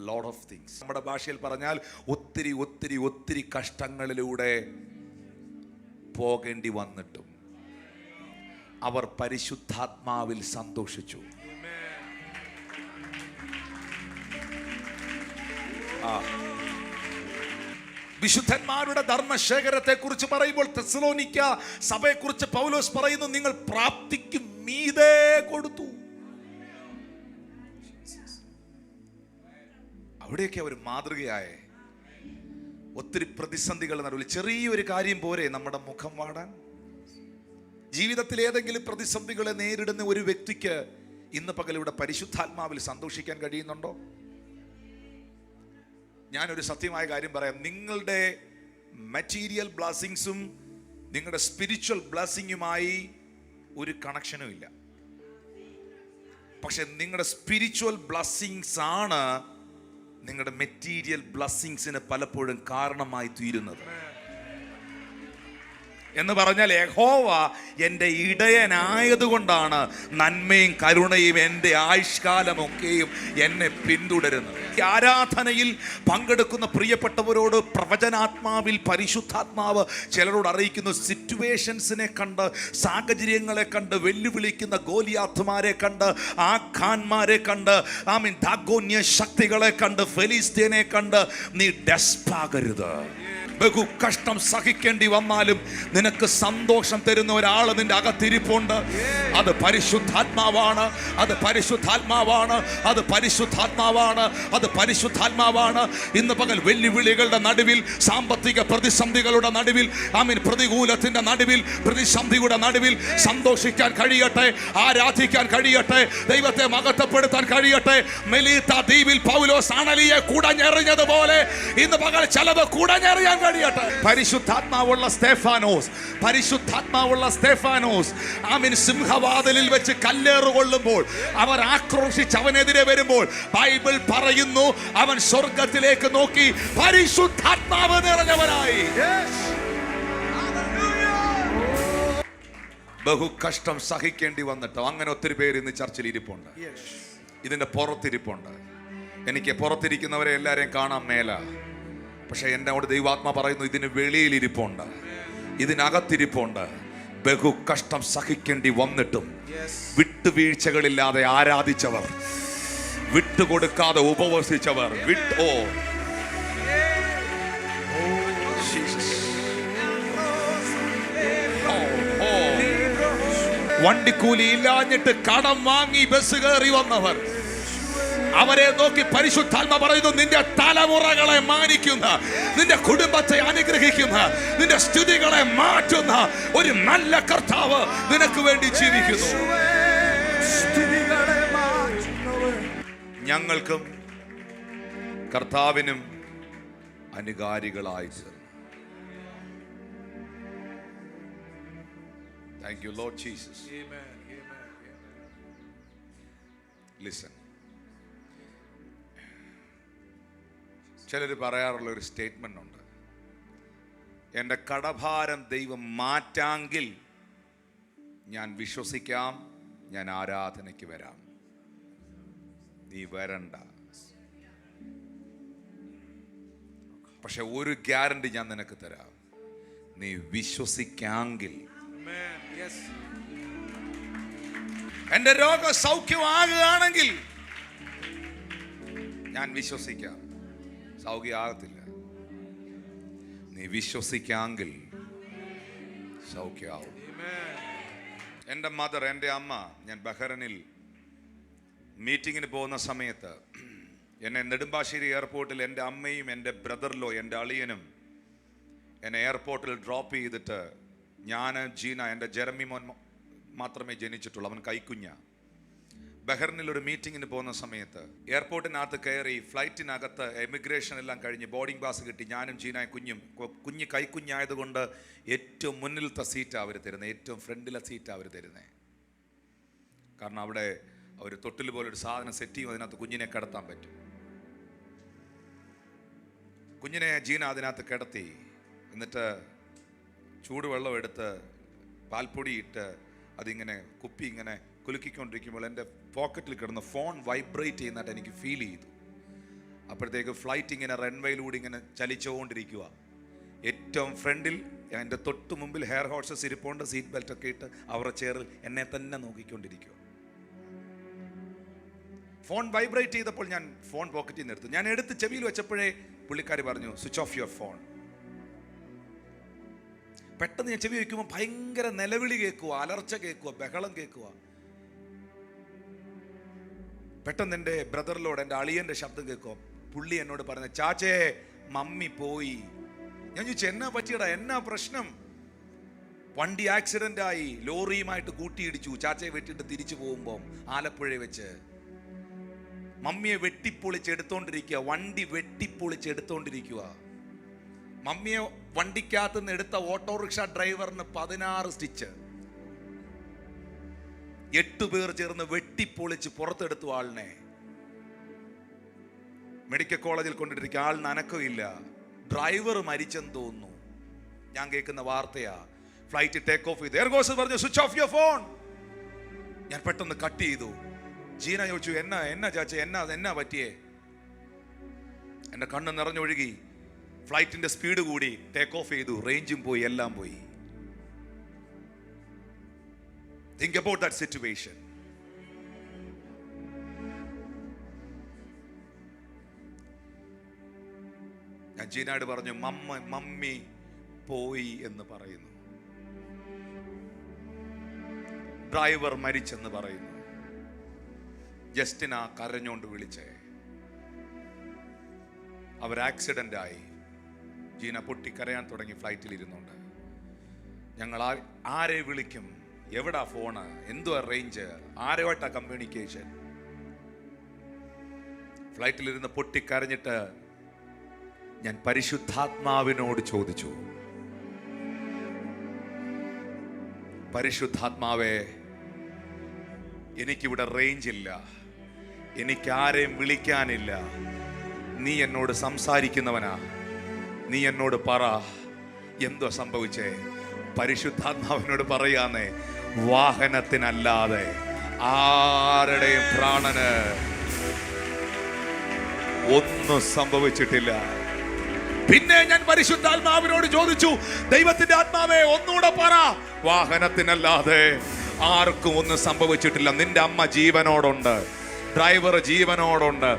Speaker 1: ലോട്ട് ഓഫ് തിങ്സ്. നമ്മുടെ ഭാഷയിൽ പറഞ്ഞാൽ ഒത്തിരി ഒത്തിരി ഒത്തിരി കഷ്ടങ്ങളിലൂടെ പോകേണ്ടി വന്നിട്ടും അവർ പരിശുദ്ധാത്മാവിൽ സന്തോഷിച്ചു. വിശുദ്ധന്മാരുടെ ധർമ്മശേഖരത്തെ കുറിച്ച് പറയുമ്പോൾ തെസ്സലോനിക്ക സഭയെ കുറിച്ച് പൗലോസ് പറയുന്നു, നിങ്ങൾ പ്രാപ്തിക്ക് മീതെ കൊടുത്തു. അവിടെയൊക്കെ അവർ മാതൃകയായേ. ഒത്തിരി പ്രതിസന്ധികൾ നടുവിൽ ചെറിയൊരു കാര്യം പോരെ നമ്മുടെ മുഖം വാടാൻ? ജീവിതത്തിൽ ഏതെങ്കിലും പ്രതിസന്ധികളെ നേരിടുന്ന ഒരു വ്യക്തിക്ക് ഇന്ന് പകൽ ഇവിടെ പരിശുദ്ധാത്മാവിൽ സന്തോഷിക്കാൻ കഴിയുന്നുണ്ടോ? ഞാനൊരു സത്യമായ കാര്യം പറയാം, നിങ്ങളുടെ മെറ്റീരിയൽ ബ്ലെസ്സിങ്സും നിങ്ങളുടെ സ്പിരിച്വൽ ബ്ലെസ്സിങ്ങുമായി ഒരു കണക്ഷനും ഇല്ല. പക്ഷെ നിങ്ങളുടെ സ്പിരിച്വൽ ബ്ലെസ്സിങ്സ് ആണ് നിങ്ങളുടെ മെറ്റീരിയൽ ബ്ലെസ്സിങ്സിന് പലപ്പോഴും കാരണമായി തീരുന്നത്. എന്ന് പറഞ്ഞാൽ യഹോവ എൻ്റെ ഇടയനായതുകൊണ്ടാണ് നന്മയും കരുണയും എൻ്റെ ആയുഷ്കാലമൊക്കെയും എന്നെ പിന്തുടരുന്നത്. ആരാധനയിൽ പങ്കെടുക്കുന്ന പ്രിയപ്പെട്ടവരോട് പ്രവചനാത്മാവിൽ പരിശുദ്ധാത്മാവ് ചിലരോട് അറിയിക്കുന്നു, സിറ്റുവേഷൻസിനെ കണ്ട്, സാഹചര്യങ്ങളെ കണ്ട്, വെല്ലുവിളിക്കുന്ന ഗോലിയാത്തുമാരെ കണ്ട്, ആഖാന്മാരെ കണ്ട്, ദാഗോന്യ ശക്തികളെ കണ്ട്, ഫെലിസ്തീനെ കണ്ട് നീ ഡെസ്പാകരുത്. ബഹു കഷ്ടം സഹിക്കേണ്ടി വന്നാലും നിനക്ക് സന്തോഷം തരുന്ന ഒരാൾ നിന്റെ അകത്തിരിപ്പുണ്ട്. അത് പരിശുദ്ധാത്മാവാണ്, അത് പരിശുദ്ധാത്മാവാണ്, അത് പരിശുദ്ധാത്മാവാണ്, അത് പരിശുദ്ധാത്മാവാണ്. ഇന്ന് പകൽ വെല്ലുവിളികളുടെ നടുവിൽ, സാമ്പത്തിക പ്രതിസന്ധികളുടെ നടുവിൽ, പ്രതികൂലത്തിന്റെ നടുവിൽ, പ്രതിസന്ധിയുടെ നടുവിൽ സന്തോഷിക്കാൻ കഴിയട്ടെ, ആരാധിക്കാൻ കഴിയട്ടെ, ദൈവത്തെ മഹത്വപ്പെടുത്താൻ കഴിയട്ടെ. മെലീത്ത ദ്വീപിൽ പൗലോസ് അണലിയെ കുടഞ്ഞെറിഞ്ഞതുപോലെ ഇന്ന് പകൽ ചിലത് കുടഞ്ഞെറിയാൻ കഴിയട്ടെ. പരിശുദ്ധാത്മാവുള്ള സ്തെഫാനോസ്, പരിശുദ്ധാത്മാവുള്ള സ്തെഫാനോസ് സിംഹവാതിലിൽ വെച്ച് കല്ലേറ് കൊള്ളുമ്പോൾ, അവർ ആക്രോശിച്ച് അവനെതിരെ വരുമ്പോൾ ബൈബിൾ പറയുന്നു, അവൻ സ്വർഗത്തിലേക്ക് നോക്കി പരിശുദ്ധാത്മാവ് നിറഞ്ഞവനായി. ബഹു കഷ്ടം സഹിക്കേണ്ടി വന്നിട്ടോ അങ്ങനെ ഒത്തിരി പേര് ഇന്ന് ചർച്ചയിൽ ഇരിപ്പുണ്ട്, ഇതിന്റെ പുറത്തിരിപ്പുണ്ട്. എനിക്ക് പുറത്തിരിക്കുന്നവരെ എല്ലാരെയും കാണാൻ മേല. പക്ഷെ എന്നോട് ദൈവാത്മാ പറയുന്നു, ഇതിന് വെളിയിലിരിപ്പുണ്ട്, ഇതിനകത്തിരിപ്പുണ്ട്. ബഹു കഷ്ടം സഹിക്കേണ്ടി വന്നിട്ടും വിട്ടുവീഴ്ചകളില്ലാതെ ആരാധിച്ചവർ, വിട്ടുകൊടുക്കാതെ ഉപവസിച്ചവർ, വണ്ടിക്കൂലി ഇല്ലാഞ്ഞിട്ട് കടം വാങ്ങി ബസ് കയറി വന്നവർ, അവരെ നോക്കി പരിശുദ്ധാത്മ പറയുന്നു, നിന്റെ തലമുറകളെ മാനിക്കുന്ന, നിന്റെ കുടുംബത്തെ അനുഗ്രഹിക്കുന്ന, നിന്റെ സ്ഥിതികളെ മാറ്റുന്ന ഒരു നല്ല കർത്താവ് നിനക്ക് വേണ്ടി ജീവിക്കുന്നു. ഞങ്ങൾക്കും കർത്താവിനും അനുകാരികളായി തീർന്നു. Thank you, Lord Jesus.
Speaker 2: Amen. Amen.
Speaker 1: Listen. ചിലർ പറയാറുള്ള ഒരു സ്റ്റേറ്റ്മെന്റ് ഉണ്ട്, എൻ്റെ കടഭാരം ദൈവം മാറ്റാങ്കിൽ ഞാൻ വിശ്വസിക്കാം, ഞാൻ ആരാധനയ്ക്ക് വരാം. നീ വരണ്ട. പക്ഷെ ഒരു ഗ്യാരണ്ടി ഞാൻ നിനക്ക് തരാം, നീ വിശ്വസിക്കാമെങ്കിൽ. എന്റെ രോഗം സൗഖ്യമാകുകയാണെങ്കിൽ ഞാൻ വിശ്വസിക്കാം. സൗഖ്യമാകത്തില്ല. നീ വിശ്വസിക്കാമെങ്കിൽ സൗഖ്യമാവും. എൻ്റെ മദർ, എൻ്റെ അമ്മ, ഞാൻ ബഹ്റൈനിൽ മീറ്റിങ്ങിന് പോകുന്ന സമയത്ത് എന്നെ നെടുമ്പാശ്ശേരി എയർപോർട്ടിൽ എൻ്റെ അമ്മയും എൻ്റെ ബ്രദറിലോ എൻ്റെ അളിയനും എന്നെ എയർപോർട്ടിൽ ഡ്രോപ്പ് ചെയ്തിട്ട് ഞാൻ, ജീന, എൻ്റെ ജെറമി മോൻ മാത്രമേ ജനിച്ചിട്ടുള്ളൂ, അവൻ കൈക്കുഞ്ഞ. ബഹ്റൈനിൽ ഒരു മീറ്റിങ്ങിന് പോകുന്ന സമയത്ത് എയർപോർട്ടിനകത്ത് കയറി ഫ്ലൈറ്റിനകത്ത് എമിഗ്രേഷൻ എല്ലാം കഴിഞ്ഞ് ബോർഡിംഗ് പാസ് കിട്ടി. ഞാനും ജീനായും കുഞ്ഞ് കൈക്കുഞ്ഞായതുകൊണ്ട് ഏറ്റവും മുന്നിലത്തെ സീറ്റാണ് അവർ തരുന്നത്, ഏറ്റവും ഫ്രണ്ടിലെ സീറ്റാണ് അവർ തരുന്നത്. കാരണം അവിടെ അവർ തൊട്ടിൽ പോലൊരു സാധനം സെറ്റ് ചെയ്യും, അതിനകത്ത് കുഞ്ഞിനെ കിടത്താൻ പറ്റും. കുഞ്ഞിനെ ജീന അതിനകത്ത് കിടത്തി, എന്നിട്ട് ചൂടുവെള്ളം എടുത്ത് പാൽപ്പൊടി ഇട്ട് അതിങ്ങനെ കുപ്പി ഇങ്ങനെ കുലുക്കിക്കൊണ്ടിരിക്കുമ്പോൾ എൻ്റെ പോക്കറ്റിൽ കിടന്ന് ഫോൺ വൈബ്രേറ്റ് ചെയ്യുന്നതായിട്ട് എനിക്ക് ഫീൽ ചെയ്തു. അപ്പോഴത്തേക്ക് ഫ്ലൈറ്റ് ഇങ്ങനെ റൺവേയിലൂടെ ഇങ്ങനെ ചലിച്ചുകൊണ്ടിരിക്കുക. ഏറ്റവും ഫ്രണ്ടിൽ എൻ്റെ തൊട്ട് മുമ്പിൽ ഹെയർ ഹോസ്റ്റസ് ഇരിപ്പുണ്ട്, സീറ്റ് ബെൽറ്റ് ഒക്കെ ഇട്ട് അവരുടെ ചെയറിൽ എന്നെ തന്നെ നോക്കിക്കൊണ്ടിരിക്കുക. ഫോൺ വൈബ്രേറ്റ് ചെയ്തപ്പോൾ ഞാൻ ഫോൺ പോക്കറ്റിൽ നിന്ന് എടുത്തു. ഞാൻ എടുത്ത് ചെവിയിൽ വെച്ചപ്പോഴേ പുള്ളിക്കാരി പറഞ്ഞു, സ്വിച്ച് ഓഫ് യുവർ ഫോൺ. പെട്ടെന്ന് ഞാൻ ചെവി വയ്ക്കുമ്പോൾ ഭയങ്കര നിലവിളി കേൾക്കുക, അലർച്ച കേൾക്കുക, ബഹളം കേൾക്കുക. പെട്ടെന്ന് എൻ്റെ ബ്രദറിലോട്, എൻ്റെ അളിയൻ്റെ ശബ്ദം കേൾക്കുക. പുള്ളി എന്നോട് പറഞ്ഞ, ചാച്ചേ മമ്മി പോയി. ഞാൻ ചോദിച്ചു, എന്നാ പറ്റിയടാ, എന്നാ പ്രശ്നം? വണ്ടി ആക്സിഡന്റ് ആയി, ലോറിയുമായിട്ട് കൂട്ടിയിടിച്ചു. ചാച്ചയെ വെട്ടിയിട്ട് തിരിച്ചു പോകുമ്പോൾ ആലപ്പുഴ വെച്ച് മമ്മിയെ വെട്ടിപ്പൊളിച്ചെടുത്തോണ്ടിരിക്കുക, വണ്ടി വെട്ടിപ്പൊളിച്ചെടുത്തോണ്ടിരിക്കുക. മമ്മിയെ വണ്ടിക്കകത്ത് നിന്ന് എടുത്ത ഓട്ടോറിക്ഷ ഡ്രൈവറിന് 16 സ്റ്റിച്ച്. 8 പേർ ചേർന്ന് വെട്ടിപ്പൊളിച്ച് പുറത്തെടുത്തു ആളിനെ. മെഡിക്കൽ കോളേജിൽ കൊണ്ടിട്ടിരിക്കുക, ആളിന് അനക്കമില്ല. ഡ്രൈവർ മരിച്ചെന്ന് തോന്നുന്നു. ഞാൻ കേൾക്കുന്ന വാർത്തയാ. ഫ്ലൈറ്റ് ടേക്ക് ഓഫ് ചെയ്തു. എയർ ഹോസ്റ്റസ് പറഞ്ഞു, സ്വിച്ച് ഓഫ് യുവർ ഫോൺ. ഞാൻ പെട്ടെന്ന് കട്ട് ചെയ്തു. ജീന ചോദിച്ചു, എന്നാ ചാച്ച, എന്നാ പറ്റിയേ? എൻ്റെ കണ്ണ് നിറഞ്ഞൊഴുകി. ഫ്ലൈറ്റിന്റെ സ്പീഡ് കൂടി, ടേക്ക് ഓഫ് ചെയ്തു, റേഞ്ചും പോയി, എല്ലാം പോയി. Think about that situation. ഞാൻ ജീനയോട് പറഞ്ഞു, മമ്മി പോയി എന്ന് പറയുന്നു, ഡ്രൈവർ മരിച്ചെന്ന് പറയുന്നു. ജസ്റ്റിന കരഞ്ഞോണ്ട് വിളിച്ചേ. അവർ ആക്സിഡന്റ് ആയി. ജീന പൊട്ടിക്കരയാൻ തുടങ്ങി ഫ്ലൈറ്റിൽ ഇരുന്നുണ്ട്. ഞങ്ങൾ ആരെ വിളിക്കും, എവിടാ ഫോണ്, എന്തുവാ റേഞ്ച്, ആരുമായിട്ടാ കമ്മ്യൂണിക്കേഷൻ? ഫ്ലൈറ്റിലിരുന്ന് പൊട്ടിക്കരഞ്ഞിട്ട് ഞാൻ പരിശുദ്ധാത്മാവിനോട് ചോദിച്ചു, പരിശുദ്ധാത്മാവേ, എനിക്കിവിടെ റേഞ്ച് ഇല്ല, എനിക്കാരെയും വിളിക്കാനില്ല, നീ എന്നോട് സംസാരിക്കുന്നവനാ, നീ എന്നോട് പറ, എന്തോ സംഭവിച്ചേ? പരിശുദ്ധാത്മാവിനോട് പറയാന്നേ, വാഹനത്തിനല്ലാതെ ആരുടെയും പ്രാണന് ഒന്നും സംഭവിച്ചിട്ടില്ല. പിന്നെ ഞാൻ പരിശുദ്ധാത്മാവിനോട് ചോദിച്ചു, ദൈവത്തിന്റെ ആത്മാവേ, ഒന്നുകൂടെ പറ, വാഹനത്തിനല്ലാതെ ആർക്കും ഒന്നും സംഭവിച്ചിട്ടില്ല. നിന്റെ അമ്മ ജീവനോടുണ്ട്, ഡ്രൈവർ ജീവനോടുണ്ട്.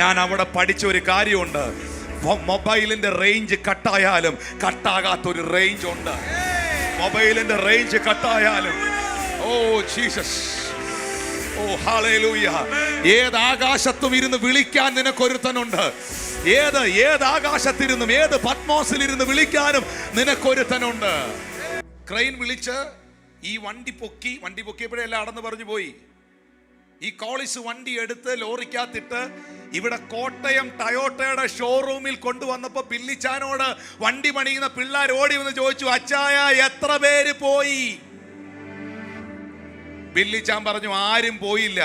Speaker 1: ഞാൻ അവിടെ പഠിച്ച ഒരു കാര്യമുണ്ട്, മൊബൈലിന്റെ റേഞ്ച് കട്ടായാലും കട്ടാകാത്തൊരു റേഞ്ച് ഉണ്ട്. മൊബൈലിന്റെ റേഞ്ച് കട്ടായാലും, ഓ ജീസസ്, ഓ ഹല്ലേലൂയ, ഏത് ആകാശത്തും ഇരുന്ന് വിളിക്കാൻ നിനക്കൊരുത്തനുണ്ട്. ഏത് ആകാശത്തിരുന്നും ഏത് പത്മോസിലിരുന്ന് വിളിക്കാനും നിനക്കൊരുത്തനുണ്ട്. ക്രെയിൻ വിളിച്ച് ഈ വണ്ടി പൊക്കിയപ്പോഴേ എല്ലാം അടന്ന് പറഞ്ഞു പോയി. ഈ കോളിസ് വണ്ടി എടുത്ത് ലോറിക്കകത്തിട്ട് ഇവിടെ കോട്ടയം ടയോട്ടയുടെ ഷോറൂമിൽ കൊണ്ടുവന്നപ്പോ ബില്ലിച്ചാനോട് വണ്ടി പണിയുന്ന പിള്ളേർ ഓടി വന്ന് ചോദിച്ചു, അച്ചായ എത്ര പേര് പോയി? ബില്ലിച്ചാൻ പറഞ്ഞു, ആരും പോയില്ല.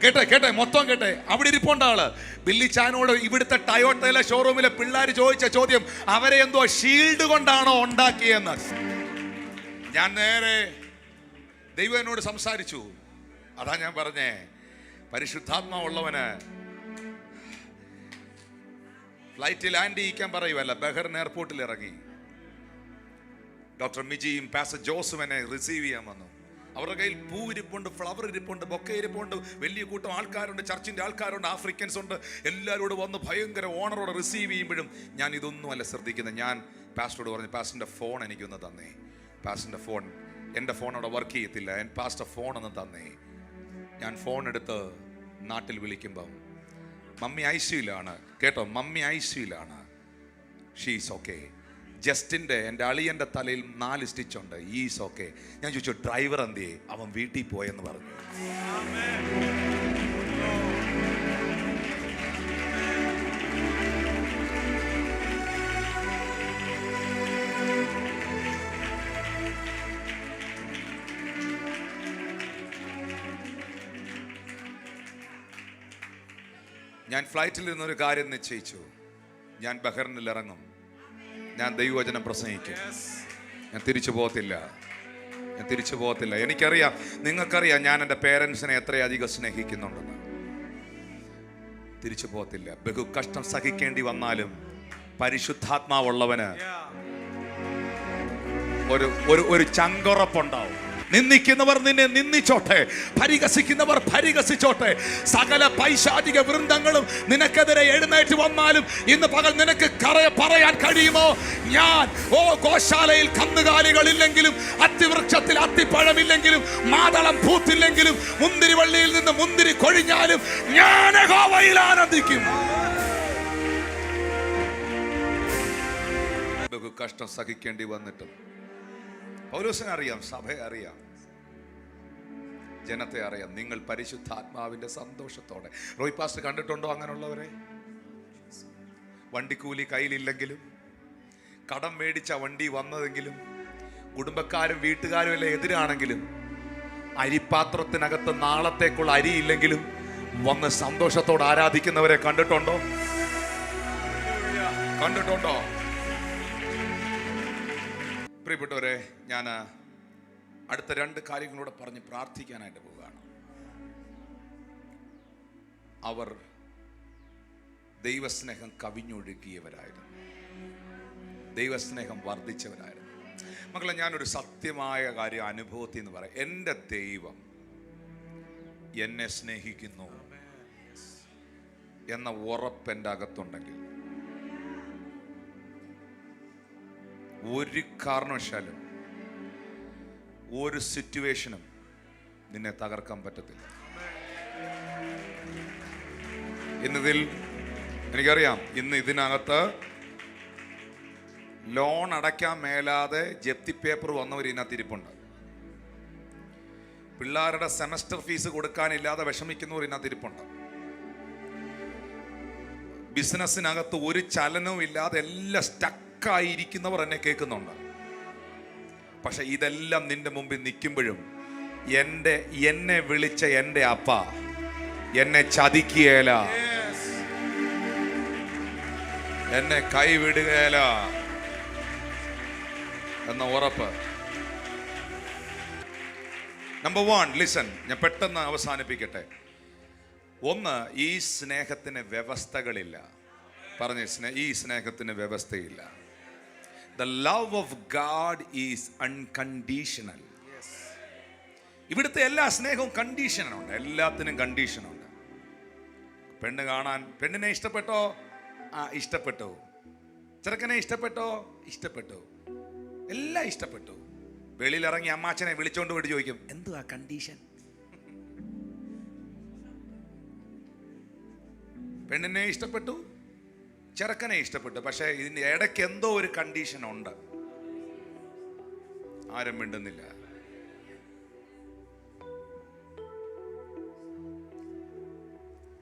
Speaker 1: കേട്ടെ മൊത്തം കേട്ടെ, അവിടെ ഇരിപ്പുണ്ട ആള്. ബില്ലിച്ചാനോട് ഇവിടുത്തെ ടയോട്ടയിലെ ഷോറൂമിലെ പിള്ളേർ ചോദിച്ച ചോദ്യം, അവരെ എന്തോ ഷീൽഡ് കൊണ്ടാണോ ഉണ്ടാക്കിയെന്ന്. ഞാൻ നേരെ ദൈവം എന്നോട് സംസാരിച്ചു. അതാ ഞാൻ പറഞ്ഞേ, പരിശുദ്ധാത്മാവുള്ളവന് ഫ്ലൈറ്റ് ലാൻഡ് ചെയ്യിക്കാൻ പറയുമല്ല, ബഹ്റിൻ എയർപോർട്ടിൽ ഇറങ്ങി. ഡോക്ടർ മിജിയും പാസ്റ്റർ ജോസും എന്നെ റിസീവ് ചെയ്യാൻ വന്നു. അവരുടെ കയ്യിൽ പൂ ഇരിപ്പുണ്ട്, ഫ്ലവർ ഇരിപ്പുണ്ട്, ബൊക്കെ ഇരിപ്പുണ്ട്, വലിയ കൂട്ടം ആൾക്കാരുണ്ട്, ചർച്ചിൻ്റെ ആൾക്കാരുണ്ട്, ആഫ്രിക്കൻസ് ഉണ്ട്. എല്ലാവരോടും വന്ന് ഭയങ്കര ഓണറോടെ റിസീവ് ചെയ്യുമ്പോഴും ഞാൻ ഇതൊന്നുമല്ല ശ്രദ്ധിക്കുന്നത്. ഞാൻ പാസ്റ്ററോട് പറഞ്ഞു, പാസ്റ്ററിൻ്റെ ഫോൺ എനിക്കൊന്ന് തന്നേ. പാസ്റ്ററിൻ്റെ ഫോൺ, എൻ്റെ ഫോൺ അവിടെ വർക്ക് ചെയ്യത്തില്ല, പാസ്റ്റർ ഫോണൊന്ന് തന്നേ. ഞാൻ ഫോൺ എടുത്ത് നാട്ടിൽ വിളിക്കുമ്പം മമ്മി ഐസിയുലാണ് കേട്ടോ, മമ്മി ഐസിയുലാണ്. She's okay. ജസ്റ്റിൻ്റെ, എൻ്റെ അളിയൻ്റെ തലയിൽ 4 സ്റ്റിച്ചുണ്ട്, ഈസ് ഓക്കെ. ഞാൻ ചോദിച്ചു, ഡ്രൈവർ എന്തിയെ? അവൻ വീട്ടിൽ പോയെന്ന് പറഞ്ഞു. ഞാൻ ഫ്ലൈറ്റിൽ നിന്നൊരു കാര്യം നിശ്ചയിച്ചു, ഞാൻ ബഹ്റിനിൽ ഇറങ്ങും, ഞാൻ ദൈവവചനം പ്രസംഗിക്കും, ഞാൻ തിരിച്ചു പോകത്തില്ല. എനിക്കറിയാം, നിങ്ങൾക്കറിയാം ഞാൻ എൻ്റെ പേരൻസിനെ എത്രയധികം സ്നേഹിക്കുന്നുണ്ടെന്ന്. തിരിച്ചു പോകത്തില്ല. ബഹു കഷ്ടം സഹിക്കേണ്ടി വന്നാലും പരിശുദ്ധാത്മാവുള്ളവന് ഒരു ചങ്കുറപ്പുണ്ടാവും. നിന്ദിക്കുന്നവർ നിന്നെ നിന്ദിച്ചോട്ടെ, പരിഹസിക്കുന്നവർ പരിഹസിച്ചോട്ടെ, സകല പൈശാചിക വൃന്ദങ്ങളും നിനക്കെതിരെ എഴുന്നേറ്റ് വന്നാലും ഇന്ന് പകൽ നിനക്ക് പറയാൻ കഴിയുമോ? ഞാൻ ഗോശാലയിൽ കന്നുകാലികളില്ലെങ്കിലും, അത്തിവൃക്ഷത്തിൽ അത്തിപ്പഴമില്ലെങ്കിലും, മാതളം പൂത്തില്ലെങ്കിലും, മുന്തിരിവള്ളിയിൽ നിന്ന് മുന്തിരി കൊഴിഞ്ഞാലും ഞാൻ യഹോവയിൽ ആനന്ദിക്കും. ബഹു കഷ്ടം സഹിക്കേണ്ടി വന്നിട്ടും പൗലോസിനെ അറിയാം, സഭയെ അറിയാം, ജനത്തെ അറിയാം. നിങ്ങൾ പരിശുദ്ധാത്മാവിന്റെ സന്തോഷത്തോടെ. റോയ് പാസ്റ്റർ കണ്ടിട്ടുണ്ടോ അങ്ങനെയുള്ളവരെ? വണ്ടിക്കൂലി കയ്യിലില്ലെങ്കിലും, കടം മേടിച്ച വണ്ടി വന്നതെങ്കിലും, കുടുംബക്കാരും വീട്ടുകാരും എല്ലാം എതിരാണെങ്കിലും, അരിപ്പാത്രത്തിനകത്ത് നാളത്തേക്കുള്ള അരിയില്ലെങ്കിലും വന്ന് സന്തോഷത്തോടെ ആരാധിക്കുന്നവരെ കണ്ടിട്ടുണ്ടോ? പ്രിയപ്പെട്ടവരെ, ഞാൻ അടുത്ത 2 കാര്യങ്ങളൂടെ പറഞ്ഞ് പ്രാർത്ഥിക്കാനായിട്ട് പോവുകയാണ്. അവർ ദൈവസ്നേഹം കവിഞ്ഞൊഴുകിയവരായിരുന്നു, ദൈവസ്നേഹം വർദ്ധിച്ചവരായിരുന്നു. മക്കളെ, ഞാനൊരു സത്യമായ കാര്യം അനുഭവത്തിൽ എന്ന് പറയാം. എൻ്റെ ദൈവം എന്നെ സ്നേഹിക്കുന്നു എന്ന ഉറപ്പ് എൻ്റെ അകത്തുണ്ടെങ്കിൽ ഒരു കാരണവശാലും ഒരു സിറ്റുവേഷനും നിന്നെ തകർക്കാൻ പറ്റത്തില്ല. ഇന്നതിൽ എനിക്കറിയാം, ഇന്ന് ഇതിനകത്ത് ലോൺ അടയ്ക്കാൻ മേലാതെ ജപ്തി പേപ്പർ വന്നവർ ഇതിനകത്ത് ഇരിപ്പുണ്ട്. പിള്ളേരുടെ സെമസ്റ്റർ ഫീസ് കൊടുക്കാനില്ലാതെ വിഷമിക്കുന്നവർ ഇതിനകത്ത് ഇരിപ്പുണ്ട്. ബിസിനസ്സിനകത്ത് ഒരു ചലനവും ഇല്ലാതെ എല്ലാം സ്റ്റക്കായിരിക്കുന്നവർ എന്നെ കേൾക്കുന്നുണ്ട്. പക്ഷെ ഇതെല്ലാം നിന്റെ മുമ്പിൽ നിൽക്കുമ്പോഴും എന്നെ വിളിച്ച എൻ്റെ അപ്പ എന്നെ ചതിക്കുകയില്ല, എന്നെ കൈവിടുകയില്ല എന്ന ഉറപ്പ്. Number 1, listen. ഞാൻ പെട്ടെന്ന് അവസാനിപ്പിക്കട്ടെ. 1, ഈ സ്നേഹത്തിന് വ്യവസ്ഥകളില്ല. പറഞ്ഞ ഈ സ്നേഹത്തിന് വ്യവസ്ഥയില്ല. The love of God is unconditional. ഇവിടുത്തെ എല്ലാ സ്നേഹവും കണ്ടീഷനുണ്ട്, എല്ലാത്തിനും കണ്ടീഷനുണ്ട്. പെണ്ണ് കാണാൻ, പെണ്ണിനെ ഇഷ്ടപ്പെട്ടോ? ഇഷ്ടപ്പെട്ടു. ചെറുക്കനെ ഇഷ്ടപ്പെട്ടോ? ഇഷ്ടപ്പെട്ടു. എല്ലാം ഇഷ്ടപ്പെട്ടു. വെളിയിലിറങ്ങി അമ്മാച്ചനെ വിളിച്ചോണ്ട് പോയിട്ട് ചോദിക്കും, എന്തുവാ കണ്ടീഷൻ? പെണ്ണിനെ ഇഷ്ടപ്പെട്ടു, ചെറുക്കനെ ഇഷ്ടപ്പെട്ടു. പക്ഷെ ഇതിന്റെ ഇടയ്ക്ക് എന്തോ ഒരു കണ്ടീഷൻ ഉണ്ട്. ആരും മിണ്ടുന്നില്ല.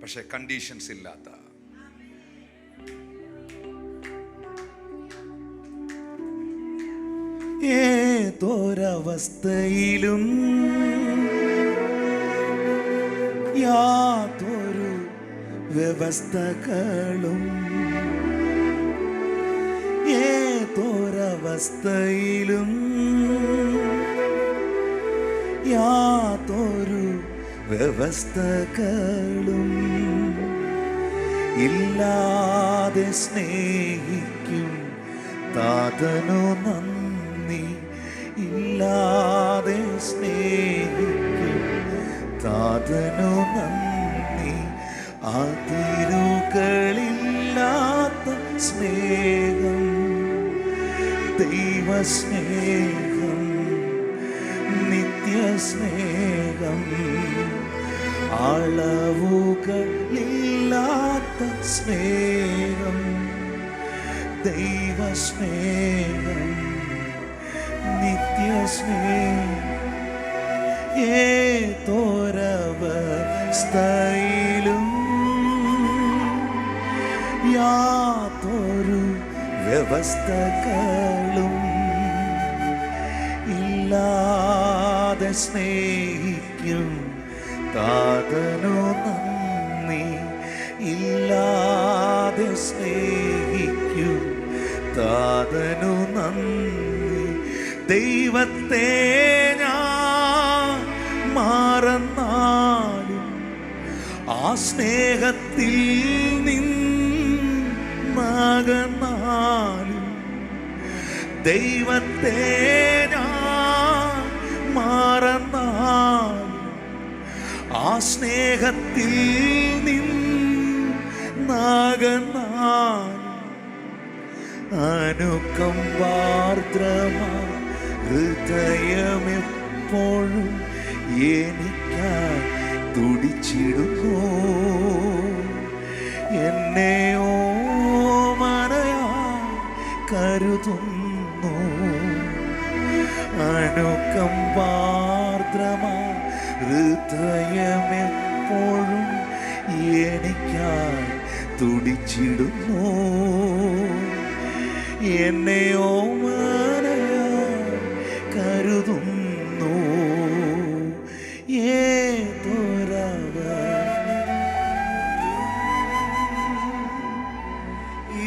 Speaker 1: പക്ഷെ കണ്ടീഷൻസ് ഇല്ലാത്ത
Speaker 2: ഏതൊരവസ്ഥയിലും യാതൊരു വ്യവസ്ഥകളും ഏതൊരവസ്ഥയിലും യാതൊരു വ്യവസ്ഥകളും ഇല്ലാതെ സ്നേഹിക്കും താതനു നന്ദി. ഇല്ലാതെ സ്നേഹിക്കും താതനു നന്ദി. അതിരുകളില്ലാത്ത സ്നേഹം, ദൈവസ്നേഹം, നിത്യസ്നേഹം, അളവുകളില്ലാത്ത സ്നേഹം, ദൈവസ്നേഹം, നിത്യസ്നേഹം. ഏതൊരവസ്ഥയിലും യാതൊരു വ്യവസ്ഥകളും ഇല്ലാതെ സ്നേഹിക്കും താതനു നന്ദി. ഇല്ലാതെ സ്നേഹിക്കും താതനു നന്ദി. ദൈവത്തെ ഞാൻ മറന്നാലും ആ സ്നേഹത്തിൽ നിന്നകന്നാലും, ദൈവത്തെ ഞാൻ മറന്നാലും ആ സ്നേഹത്തിൽ നിന്നകന്നാലും, അനുകമ്പാർദ്രമാ ഹൃദയമെപ്പോഴും എനിക്കായി തുടിച്ചിടുന്നു. എന്നെ ഓമനയായി കരുതുന്നു. അനുകമ്പാർദ്രമാ ഹൃദയമെപ്പോഴും എനിക്കായി തുടിച്ചിടുന്നു. എന്നെ ഓമനയായി കരുതുന്നു.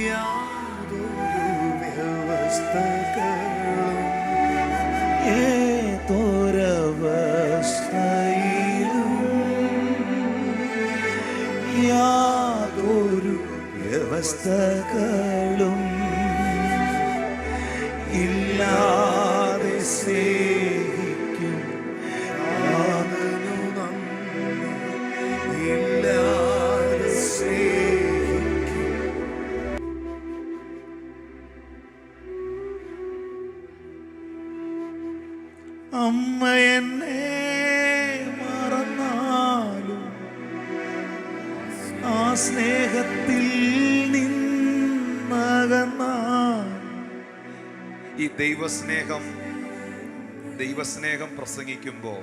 Speaker 2: യാതൊരു വ്യവസ്ഥകളും ഏതൊരവസ്ഥയിലും യാതൊരു വ്യവസ്ഥകളും ഇല്ലാതെ സ്നേഹിക്കും താതനു നന്ദി. ഇല്ലാതെ സ്നേഹിക്കും. അമ്മ എന്നെ മറന്നാലും ആ സ്നേഹത്തിൽ നിന്നകന്നാൽ.
Speaker 1: ഈ ദൈവസ്നേഹം പ്രസംഗിക്കുമ്പോൾ,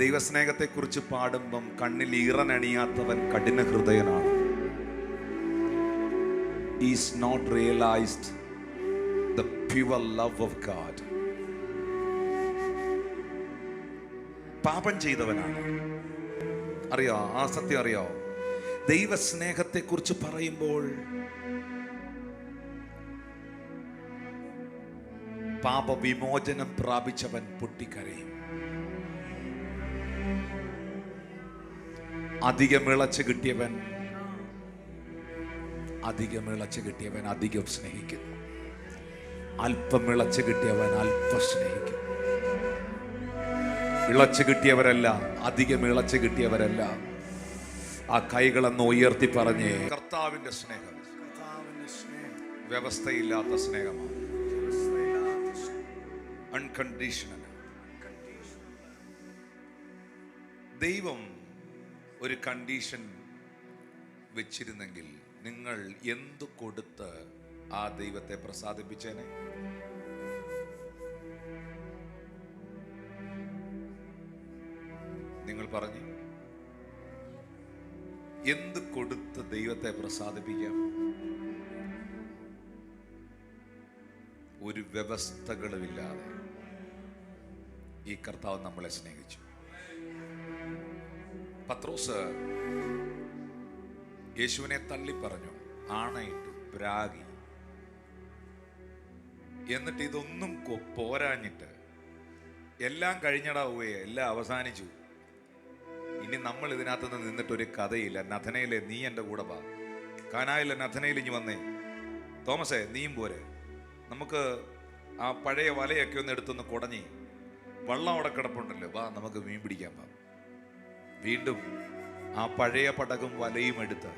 Speaker 1: ദൈവസ്നേഹത്തെക്കുറിച്ച് പാടുമ്പം കണ്ണിൽ ഈറനണിയാത്തവൻ കഠിന ഹൃദയനാണ്. Is not realised the pure love of God. പാപം ചെയ്തവനാണ്. അറിയോ ആ സത്യം? അറിയോ ദൈവസ്നേഹത്തെക്കുറിച്ച് പറയുമ്പോൾ പാപവിമോചനം പ്രാപിച്ചവൻ പൊട്ടിക്കരയും. അധികം ഇളച്ചു കിട്ടിയവൻ അധികം സ്നേഹിക്കുന്നു. അല്പം ഇളച്ചു കിട്ടിയവൻ അല്പം സ്നേഹിക്കുന്നു. ഇളച്ചു കിട്ടിയവരല്ല, അധികം ഇളച്ചു കിട്ടിയവരല്ല. ആ കൈകളെന്ന് ഉയർത്തി പറഞ്ഞേ, കർത്താവിന്റെ സ്നേഹം വ്യവസ്ഥയില്ലാത്ത സ്നേഹമാണ്. അൺകണ്ടീഷണൽ. ദൈവം ഒരു കണ്ടീഷൻ വെച്ചിരുന്നെങ്കിൽ നിങ്ങൾ എന്തു കൊടുത്ത് ആ ദൈവത്തെ പ്രസാദിപ്പിച്ചേനെ? നിങ്ങൾ പറഞ്ഞു, എന്ത് കൊടുത്ത് ദൈവത്തെ പ്രസാദിപ്പിക്കാം? ഒരു വ്യവസ്ഥകളുമില്ലാതെ ഈ കർത്താവ് നമ്മളെ സ്നേഹിച്ചു. പത്രോസ് യേശുവിനെ തള്ളി പറഞ്ഞു, ആണയിട്ടു, പ്രാഗി. എന്നിട്ട് ഇതൊന്നും പോരാഞ്ഞിട്ട് എല്ലാം കഴിഞ്ഞടാ പോവേ, എല്ലാം അവസാനിച്ചു, ഇനി നമ്മൾ ഇതിനകത്ത് നിന്ന് നിന്നിട്ടൊരു കഥയില്ല. നഥനയിലെ നീ എൻ്റെ കൂടെ വാ, കാനായിലെ നഥനയിൽ ഇനി വന്നേ, തോമസേ നീയും പോരെ, നമുക്ക് ആ പഴയ വലയൊക്കെ ഒന്ന് എടുത്തൊന്ന് കുടഞ്ഞി, വള്ളം അവിടെ കിടപ്പുണ്ടല്ലോ, വാ നമുക്ക് മീൻ പിടിക്കാൻ വാ. വീണ്ടും ആ പഴയ പടകും വലയും എടുത്ത്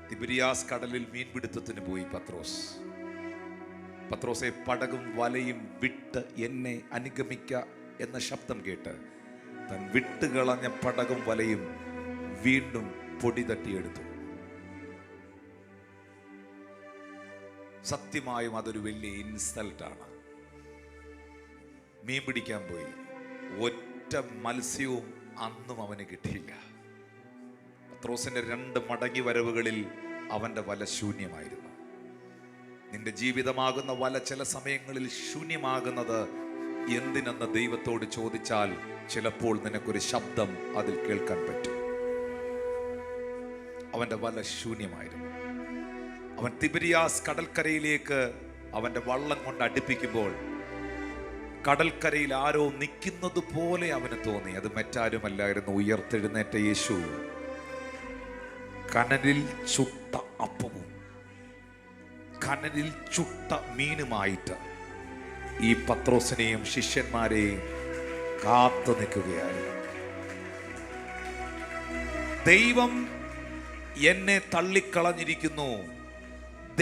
Speaker 1: തിബിരിയാസ് കടലിൽ മീൻപിടുത്തത്തിന് പോയി പത്രോസെ, പടകും വലയും വിട്ട് എന്നെ അനുഗമിക്ക എന്ന ശബ്ദം കേട്ട് താൻ വിട്ടുകളഞ്ഞ പടകും വലയും വീണ്ടും പൊടി തട്ടിയെടുത്തു. സത്യമായും അതൊരു വലിയ ഇൻസൾട്ടാണ്. മീൻ പിടിക്കാൻ പോയി, ഒറ്റ മത്സ്യവും അന്നും അവന് കിട്ടിയില്ല. പത്രോസിന്റെ 2 മടങ്ങി വരവുകളിൽ അവന്റെ വല ശൂന്യമായിരുന്നു. നിന്റെ ജീവിതമാകുന്ന വല ചില സമയങ്ങളിൽ ശൂന്യമാകുന്നത് എന്തിനെന്ന് ദൈവത്തോട് ചോദിച്ചാൽ ചിലപ്പോൾ നിനക്കൊരു ശബ്ദം അതിൽ കേൾക്കാൻ പറ്റും. അവന്റെ വല ശൂന്യമായിരുന്നു. അവൻ തിബിരിയാസ് കടൽക്കരയിലേക്ക് അവന്റെ വള്ളം കൊണ്ട് അടുപ്പിക്കുമ്പോൾ കടൽക്കരയിൽ ആരോ നിൽക്കുന്നത് പോലെ അവന് തോന്നി. അത് മറ്റാരുമല്ലായിരുന്നു, ഉയർത്തെഴുന്നേറ്റ യേശു. കനലിൽ ചുട്ട അപ്പവും കനലിൽ ചുട്ട മീനുമായിട്ട് ഈ പത്രോസിനെയും ശിഷ്യന്മാരെയും കാത്തു നിൽക്കുകയായിരുന്നു. ദൈവം എന്നെ തള്ളിക്കളഞ്ഞിരിക്കുന്നു,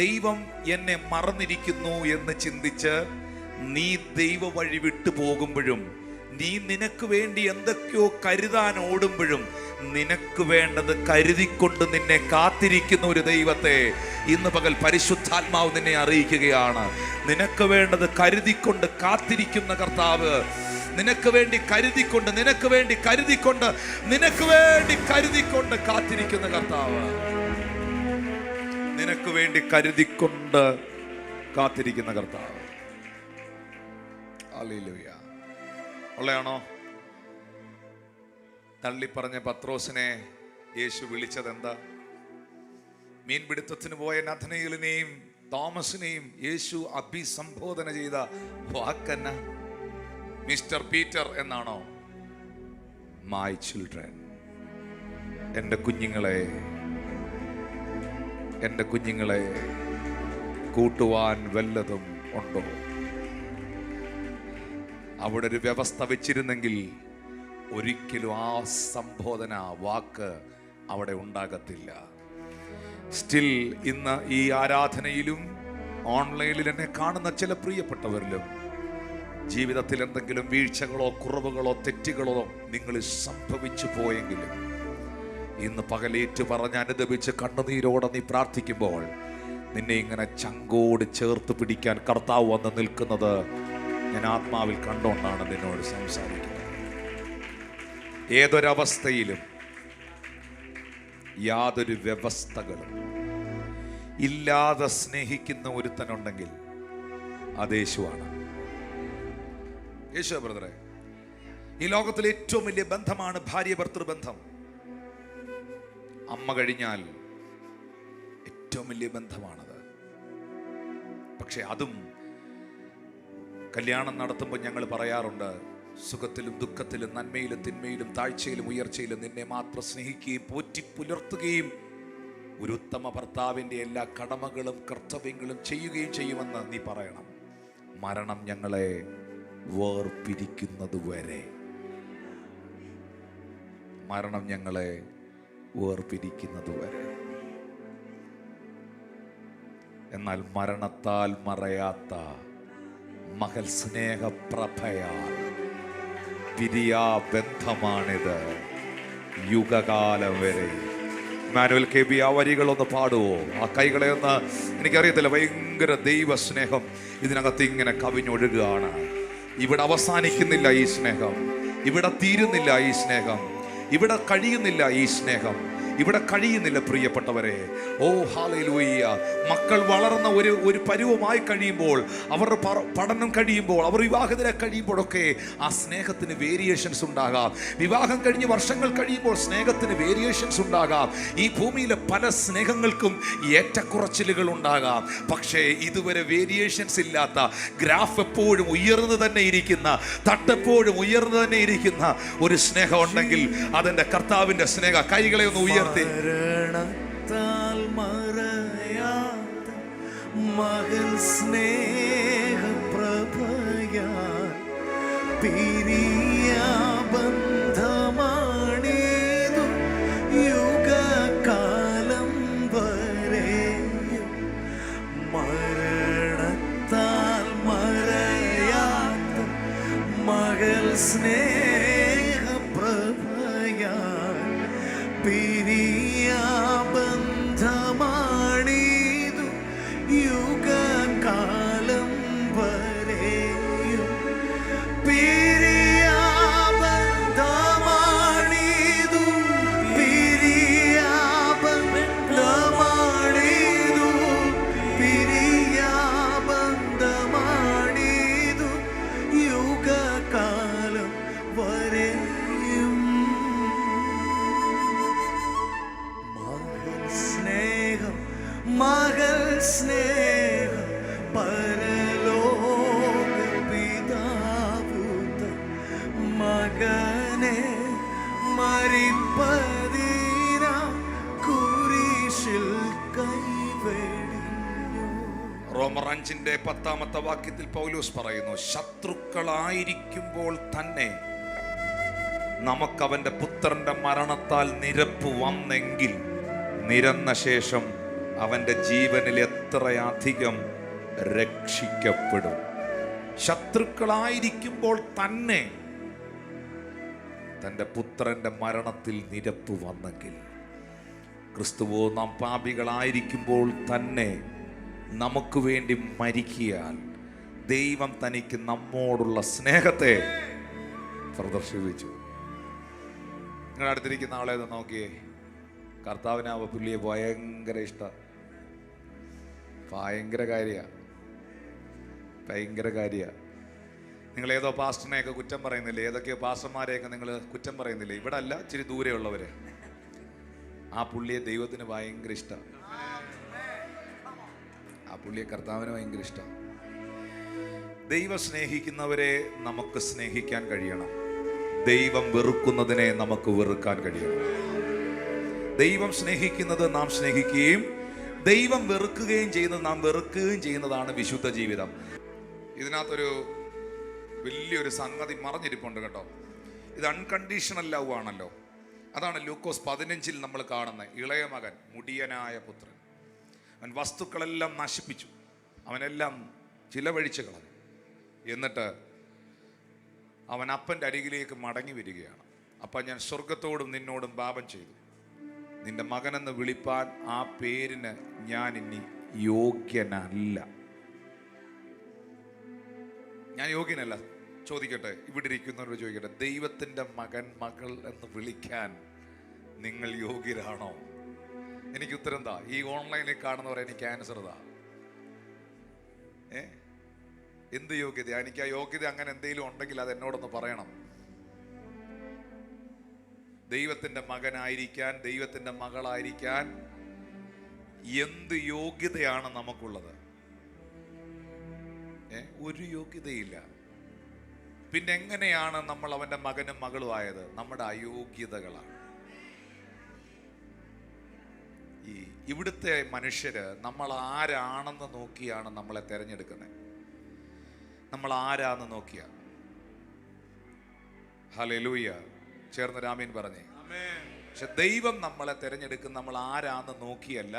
Speaker 1: ദൈവം എന്നെ മറന്നിരിക്കുന്നു എന്ന് ചിന്തിച്ച് നീ ദൈവ വഴി വിട്ടു പോകുമ്പോഴും, നീ നിനക്ക് വേണ്ടി എന്തൊക്കെയോ കരുതാൻ ഓടുമ്പോഴും, നിനക്ക് വേണ്ടത് കരുതിക്കൊണ്ട് നിന്നെ കാത്തിരിക്കുന്ന ഒരു ദൈവത്തെ ഇന്ന് പകൽ പരിശുദ്ധാത്മാവ് നിന്നെ അറിയിക്കുകയാണ്. നിനക്ക് വേണ്ടത് കരുതിക്കൊണ്ട് കാത്തിരിക്കുന്ന കർത്താവ്, നിനക്ക് വേണ്ടി കരുതിക്കൊണ്ട് കാത്തിരിക്കുന്ന കർത്താവ്, നിനക്ക് വേണ്ടി കരുതിക്കൊണ്ട് കാത്തിരിക്കുന്ന കർത്താവ്. ഹല്ലേലൂയ. ഉള്ളയാണോ? തള്ളിപ്പറഞ്ഞ പത്രോസിനെ യേശു വിളിച്ചത് എന്താ? മീൻപിടുത്തത്തിന് പോയ നഥനയേലിനെയും തോമസിനെയും യേശു അഭിസംബോധന ചെയ്ത വാക്കെന്ന? മിസ്റ്റർ പീറ്റർ എന്നാണോ? മൈ ചിൽഡ്രൻ, എൻ്റെ കുഞ്ഞുങ്ങളെ കൂട്ടുവാൻ വല്ലതും ഉണ്ടോ? അവിടെ ഒരു വ്യവസ്ഥ വെച്ചിരുന്നെങ്കിൽ ഒരിക്കലും ആ സംബോധന വാക്ക് അവിടെ ഉണ്ടാകത്തില്ല. സ്റ്റിൽ ഇന്ന് ഈ ആരാധനയിലും ഓൺലൈനിൽ എന്നെ കാണുന്ന ചില പ്രിയപ്പെട്ടവരിലും ജീവിതത്തിൽ എന്തെങ്കിലും വീഴ്ചകളോ കുറവുകളോ തെറ്റുകളോ നിങ്ങളിൽ സംഭവിച്ചു പോയെങ്കിലും ഇന്ന് പകലേറ്റ് പറഞ്ഞ് അനുദപിച്ച് കണ്ണുനീരോടെ നീ പ്രാർത്ഥിക്കുമ്പോൾ നിന്നെ ഇങ്ങനെ ചങ്കോട് ചേർത്ത് പിടിക്കാൻ കർത്താവ് വന്ന് നിൽക്കുന്നത് ഞാൻ ആത്മാവിൽ കണ്ടുകൊണ്ടാണ് നിന്നോട് സംസാരിക്കുന്നത്. ഏതൊരവസ്ഥയിലും യാതൊരു വ്യവസ്ഥകളും ഇല്ലാതെ സ്നേഹിക്കുന്ന ഒരുത്തനുണ്ടെങ്കിൽ അത് യേശുവാണ്. യേശു ബ്രദറെ, ഈ ലോകത്തിലെ ഏറ്റവും വലിയ ബന്ധമാണ് ഭാര്യ ഭർത്തൃബന്ധം. അമ്മ കഴിഞ്ഞാൽ ഏറ്റവും വലിയ ബന്ധമാണത്. പക്ഷെ അതും കല്യാണം നടത്തുമ്പോൾ ഞങ്ങൾ പറയാറുണ്ട്, സുഖത്തിലും ദുഃഖത്തിലും നന്മയിലും തിന്മയിലും താഴ്ചയിലും ഉയർച്ചയിലും നിന്നെ മാത്രം സ്നേഹിക്കുകയും പോറ്റി പുലർത്തുകയും ഒരു ഉത്തമ ഭർത്താവിൻ്റെ എല്ലാ കടമകളും കർത്തവ്യങ്ങളും ചെയ്യുകയും ചെയ്യുമെന്ന് നീ പറയണം. മരണം ഞങ്ങളെ വേർപിരിക്കുന്നത് വരെ, മരണം ഞങ്ങളെ വേർപിരിക്കുന്നത് വരെ. എന്നാൽ മരണത്താൽ മറയാത്ത മകൾ സ്നേഹപ്രഭയാൽ പിരിയാ ബന്ധമാണിത് യുഗകാലം വരെ. മാനുവൽ കെ ബി ആ വരികളൊന്ന് പാടുവോ? ആ കൈകളെ ഒന്ന്, എനിക്കറിയത്തില്ല, ഭയങ്കര ദൈവസ്നേഹം ഇതിനകത്ത് ഇങ്ങനെ കവിഞ്ഞൊഴുകുകയാണ്. ഇവിടെ അവസാനിക്കുന്നില്ല ഈ സ്നേഹം, ഇവിടെ തീരുന്നില്ല ഈ സ്നേഹം. ഇവിടെ കഴിയുന്നില്ല ഈ സ്നേഹം, ഇവിടെ കഴിയുന്നില്ല പ്രിയപ്പെട്ടവരെ. ഓ ഹല്ലേലൂയ. മക്കൾ വളർന്ന ഒരു പരുവമായി കഴിയുമ്പോൾ, അവരുടെ പഠനം കഴിയുമ്പോൾ, അവർ വിവാഹത്തിലെ കഴിയുമ്പോഴൊക്കെ ആ സ്നേഹത്തിന് വേരിയേഷൻസ് ഉണ്ടാകാം. വിവാഹം കഴിഞ്ഞ് വർഷങ്ങൾ കഴിയുമ്പോൾ സ്നേഹത്തിന് വേരിയേഷൻസ് ഉണ്ടാകാം. ഈ ഭൂമിയിലെ പല സ്നേഹങ്ങൾക്കും ഏറ്റക്കുറച്ചിലുകൾ ഉണ്ടാകാം. പക്ഷേ ഇതുവരെ വേരിയേഷൻസ് ഇല്ലാത്ത, ഗ്രാഫ് എപ്പോഴും ഉയർന്നു തന്നെ ഇരിക്കുന്ന, തട്ടെപ്പോഴും ഉയർന്നു തന്നെ ഇരിക്കുന്ന ഒരു സ്നേഹം ഉണ്ടെങ്കിൽ അതെന്റെ കർത്താവിന്റെ സ്നേഹ. കൈകളെ ഒന്ന് ഉയർത്തി.
Speaker 2: മരണത്താൽ മറയാത്ത മകൾ സ്നേഹപ്രഭയാൽ പിരിയാ ബന്ധമാണിതു യുഗകാലം വരെയും. മരണത്താൽ മറയാത്ത മകൾ സ്നേഹപ്രഭയാൽ പിരിയാ ബന്ധമാണിതു യുഗകാലം വരെയും. പിരിയാ ബന്ധമാണിതു, പിരിയാ ബന്ധമാണിതു, പിരിയാ ബന്ധമാണിതു യുഗകാലം വരെയും. മകൾ സ്നേഹം പരലോക പിതാവുത മകനെ മരിപ്പതിന കുരിശിൽ കൈവെടിഞ്ഞു.
Speaker 1: റോമർ 5:10 വാക്യത്തിൽ പൗലോസ് പറയുന്നു, ശത്രുക്കളായിരിക്കുമ്പോൾ തന്നെ നമുക്കവന്റെ പുത്രന്റെ മരണത്താൽ നിരപ്പ് വന്നെങ്കിൽ നിരന്ന ശേഷം അവന്റെ ജീവനിൽ എത്രയധികം രക്ഷിക്കപ്പെടും. ശത്രുക്കളായിരിക്കുമ്പോൾ തന്നെ തൻ്റെ പുത്രന്റെ മരണത്തിൽ നിരപ്പ് വന്നെങ്കിൽ, ക്രിസ്തുവോ നാം പാപികളായിരിക്കുമ്പോൾ തന്നെ നമുക്ക് വേണ്ടി മരിക്കിയാൽ ദൈവം തനിക്ക് നമ്മോടുള്ള സ്നേഹത്തെ പ്രദർശിപ്പിച്ചു. നിങ്ങളുടെ അടുത്തിരിക്കുന്ന ആളെ ഒന്ന് നോക്കിയേ. കർത്താവിന് ആ പുള്ളിയെ ഭയങ്കര ഇഷ്ടം, ഭയങ്കര കാര്യ. നിങ്ങൾ ഏതോ പാസ്റ്ററിനെയൊക്കെ കുറ്റം പറയുന്നില്ലേ, ഏതൊക്കെയോ പാസ്റ്റർമാരെയൊക്കെ നിങ്ങൾ കുറ്റം പറയുന്നില്ലേ? ഇവിടെ അല്ല, ഇച്ചിരി ദൂരെയുള്ളവരെ. ആ പുള്ളിയെ ദൈവത്തിന് ഭയങ്കര ഇഷ്ടം, ആ പുള്ളിയെ കർത്താവിന് ഭയങ്കര ഇഷ്ടം. ദൈവം സ്നേഹിക്കുന്നവരെ നമുക്ക് സ്നേഹിക്കാൻ കഴിയണം. ദൈവം വെറുക്കുന്നതിനെ നമുക്ക് വെറുക്കാൻ കഴിയണം. ദൈവം സ്നേഹിക്കുന്നത് നാം സ്നേഹിക്കുകയും ദൈവം വെറുക്കുകയും ചെയ്യുന്നത് നാം വെറുക്കുകയും ചെയ്യുന്നതാണ് വിശുദ്ധ ജീവിതം. ഇതിനകത്തൊരു വലിയൊരു സംഗതി മറഞ്ഞിരിപ്പുണ്ട് കേട്ടോ. ഇത് അൺകണ്ടീഷണൽ ലവ് ആണല്ലോ. അതാണ് ലൂക്കോസ് 15 നമ്മൾ കാണുന്ന ഇളയ മകൻ, മുടിയനായ പുത്രൻ. അവൻ വസ്തുക്കളെല്ലാം നശിപ്പിച്ചു, അവനെല്ലാം ചിലവഴിച്ച് കളഞ്ഞു. എന്നിട്ട് അവൻ അപ്പൻ്റെ അരികിലേക്ക് മടങ്ങി വരികയാണ്. അപ്പം ഞാൻ സ്വർഗത്തോടും നിന്നോടും പാപം ചെയ്തു, നിന്റെ മകനെന്ന് വിളിപ്പാൻ ആ പേരിന് ഞാൻ ഇനി യോഗ്യനല്ല. ഞാൻ യോഗ്യനല്ല. ചോദിക്കട്ടെ, ഇവിടെ ഇരിക്കുന്നവരോട് ചോദിക്കട്ടെ, ദൈവത്തിൻ്റെ മകൻ, മകൾ എന്ന് വിളിക്കാൻ നിങ്ങൾ യോഗ്യരാണോ? എനിക്ക് ഉത്തരം എന്താ? ഈ ഓൺലൈനിൽ കാണുന്നവരെ എനിക്ക് ആൻസർ ഇതാ. എന്ത് യോഗ്യത? എനിക്ക് ആ യോഗ്യത അങ്ങനെ എന്തെങ്കിലും ഉണ്ടെങ്കിൽ അത് എന്നോടൊന്ന് പറയണം. ദൈവത്തിൻ്റെ മകനായിരിക്കാൻ, ദൈവത്തിൻ്റെ മകളായിരിക്കാൻ എന്ത് യോഗ്യതയാണ് നമുക്കുള്ളത്? ഒരു യോഗ്യതയില്ല. പിന്നെ എങ്ങനെയാണ് നമ്മൾ അവൻ്റെ മകനും മകളും ആയത്? നമ്മുടെ അയോഗ്യതകളാണ്. ഇവിടുത്തെ മനുഷ്യര് നമ്മൾ ആരാണെന്ന് നോക്കിയാണ് നമ്മളെ തിരഞ്ഞെടുക്കുന്നത്. നമ്മൾ ആരാന്ന് നോക്കിയ. ഹല്ലേലൂയ. ചേർന്ന് രാമീൻ പറഞ്ഞേ. പക്ഷെ ദൈവം നമ്മളെ തിരഞ്ഞെടുക്കുന്ന നമ്മൾ ആരാന്ന് നോക്കിയല്ല,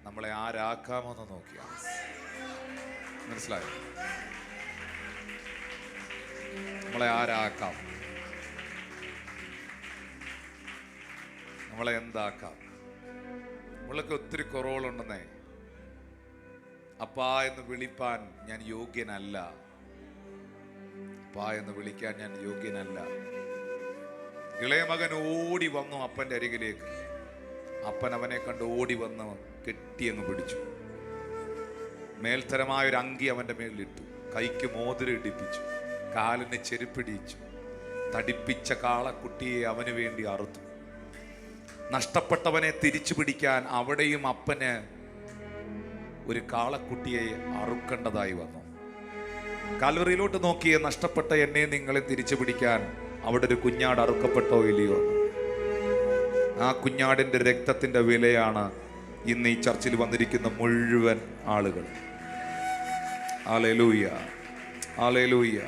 Speaker 1: നമ്മളെ ആരാക്കാമെന്ന് നോക്കിയാണ്. മനസ്സിലായോ? നമ്മളെ ആരാക്കാം, നമ്മളെ എന്താക്കാം. നമ്മളൊക്കെ ഒത്തിരി കുറവുകളുണ്ടെന്നേ. അപ്പാ എന്ന് വിളിപ്പാൻ ഞാൻ യോഗ്യനല്ല, അപ്പാ എന്ന് വിളിക്കാൻ ഞാൻ യോഗ്യനല്ല. ഇളയ മകൻ ഓടി വന്നു അപ്പൻ്റെ അരികിലേക്ക്. അപ്പൻ അവനെ കണ്ട് ഓടി വന്ന് കെട്ടിയങ്ങ് പിടിച്ചു. മേൽത്തരമായൊരു അങ്കി അവൻ്റെ മേലിട്ടു. കൈക്ക് മോതിരം ഇടിപ്പിച്ചു. കാലിന് ചെരുപ്പിടിച്ചു. തടിപ്പിച്ച കാളക്കുട്ടിയെ അവന് വേണ്ടി അറുത്തു. നഷ്ടപ്പെട്ടവനെ തിരിച്ചു പിടിക്കാൻ അവിടെയും അപ്പന് ഒരു കാളക്കുട്ടിയെ അറുക്കേണ്ടതായി വന്നു. കാൽവറിയിലോട്ട് നോക്കിയ നഷ്ടപ്പെട്ട എന്നെ നിങ്ങളെ തിരിച്ചു പിടിക്കാൻ അവിടെ ഒരു കുഞ്ഞാട് അറുക്കപ്പെട്ടോ ഇല്ലയോ? ആ കുഞ്ഞാടിന്റെ രക്തത്തിന്റെ വിലയാണ് ഇന്ന് ഈ ചർച്ചിൽ വന്നിരിക്കുന്ന മുഴുവൻ ആളുകൾ. Hallelujah, hallelujah,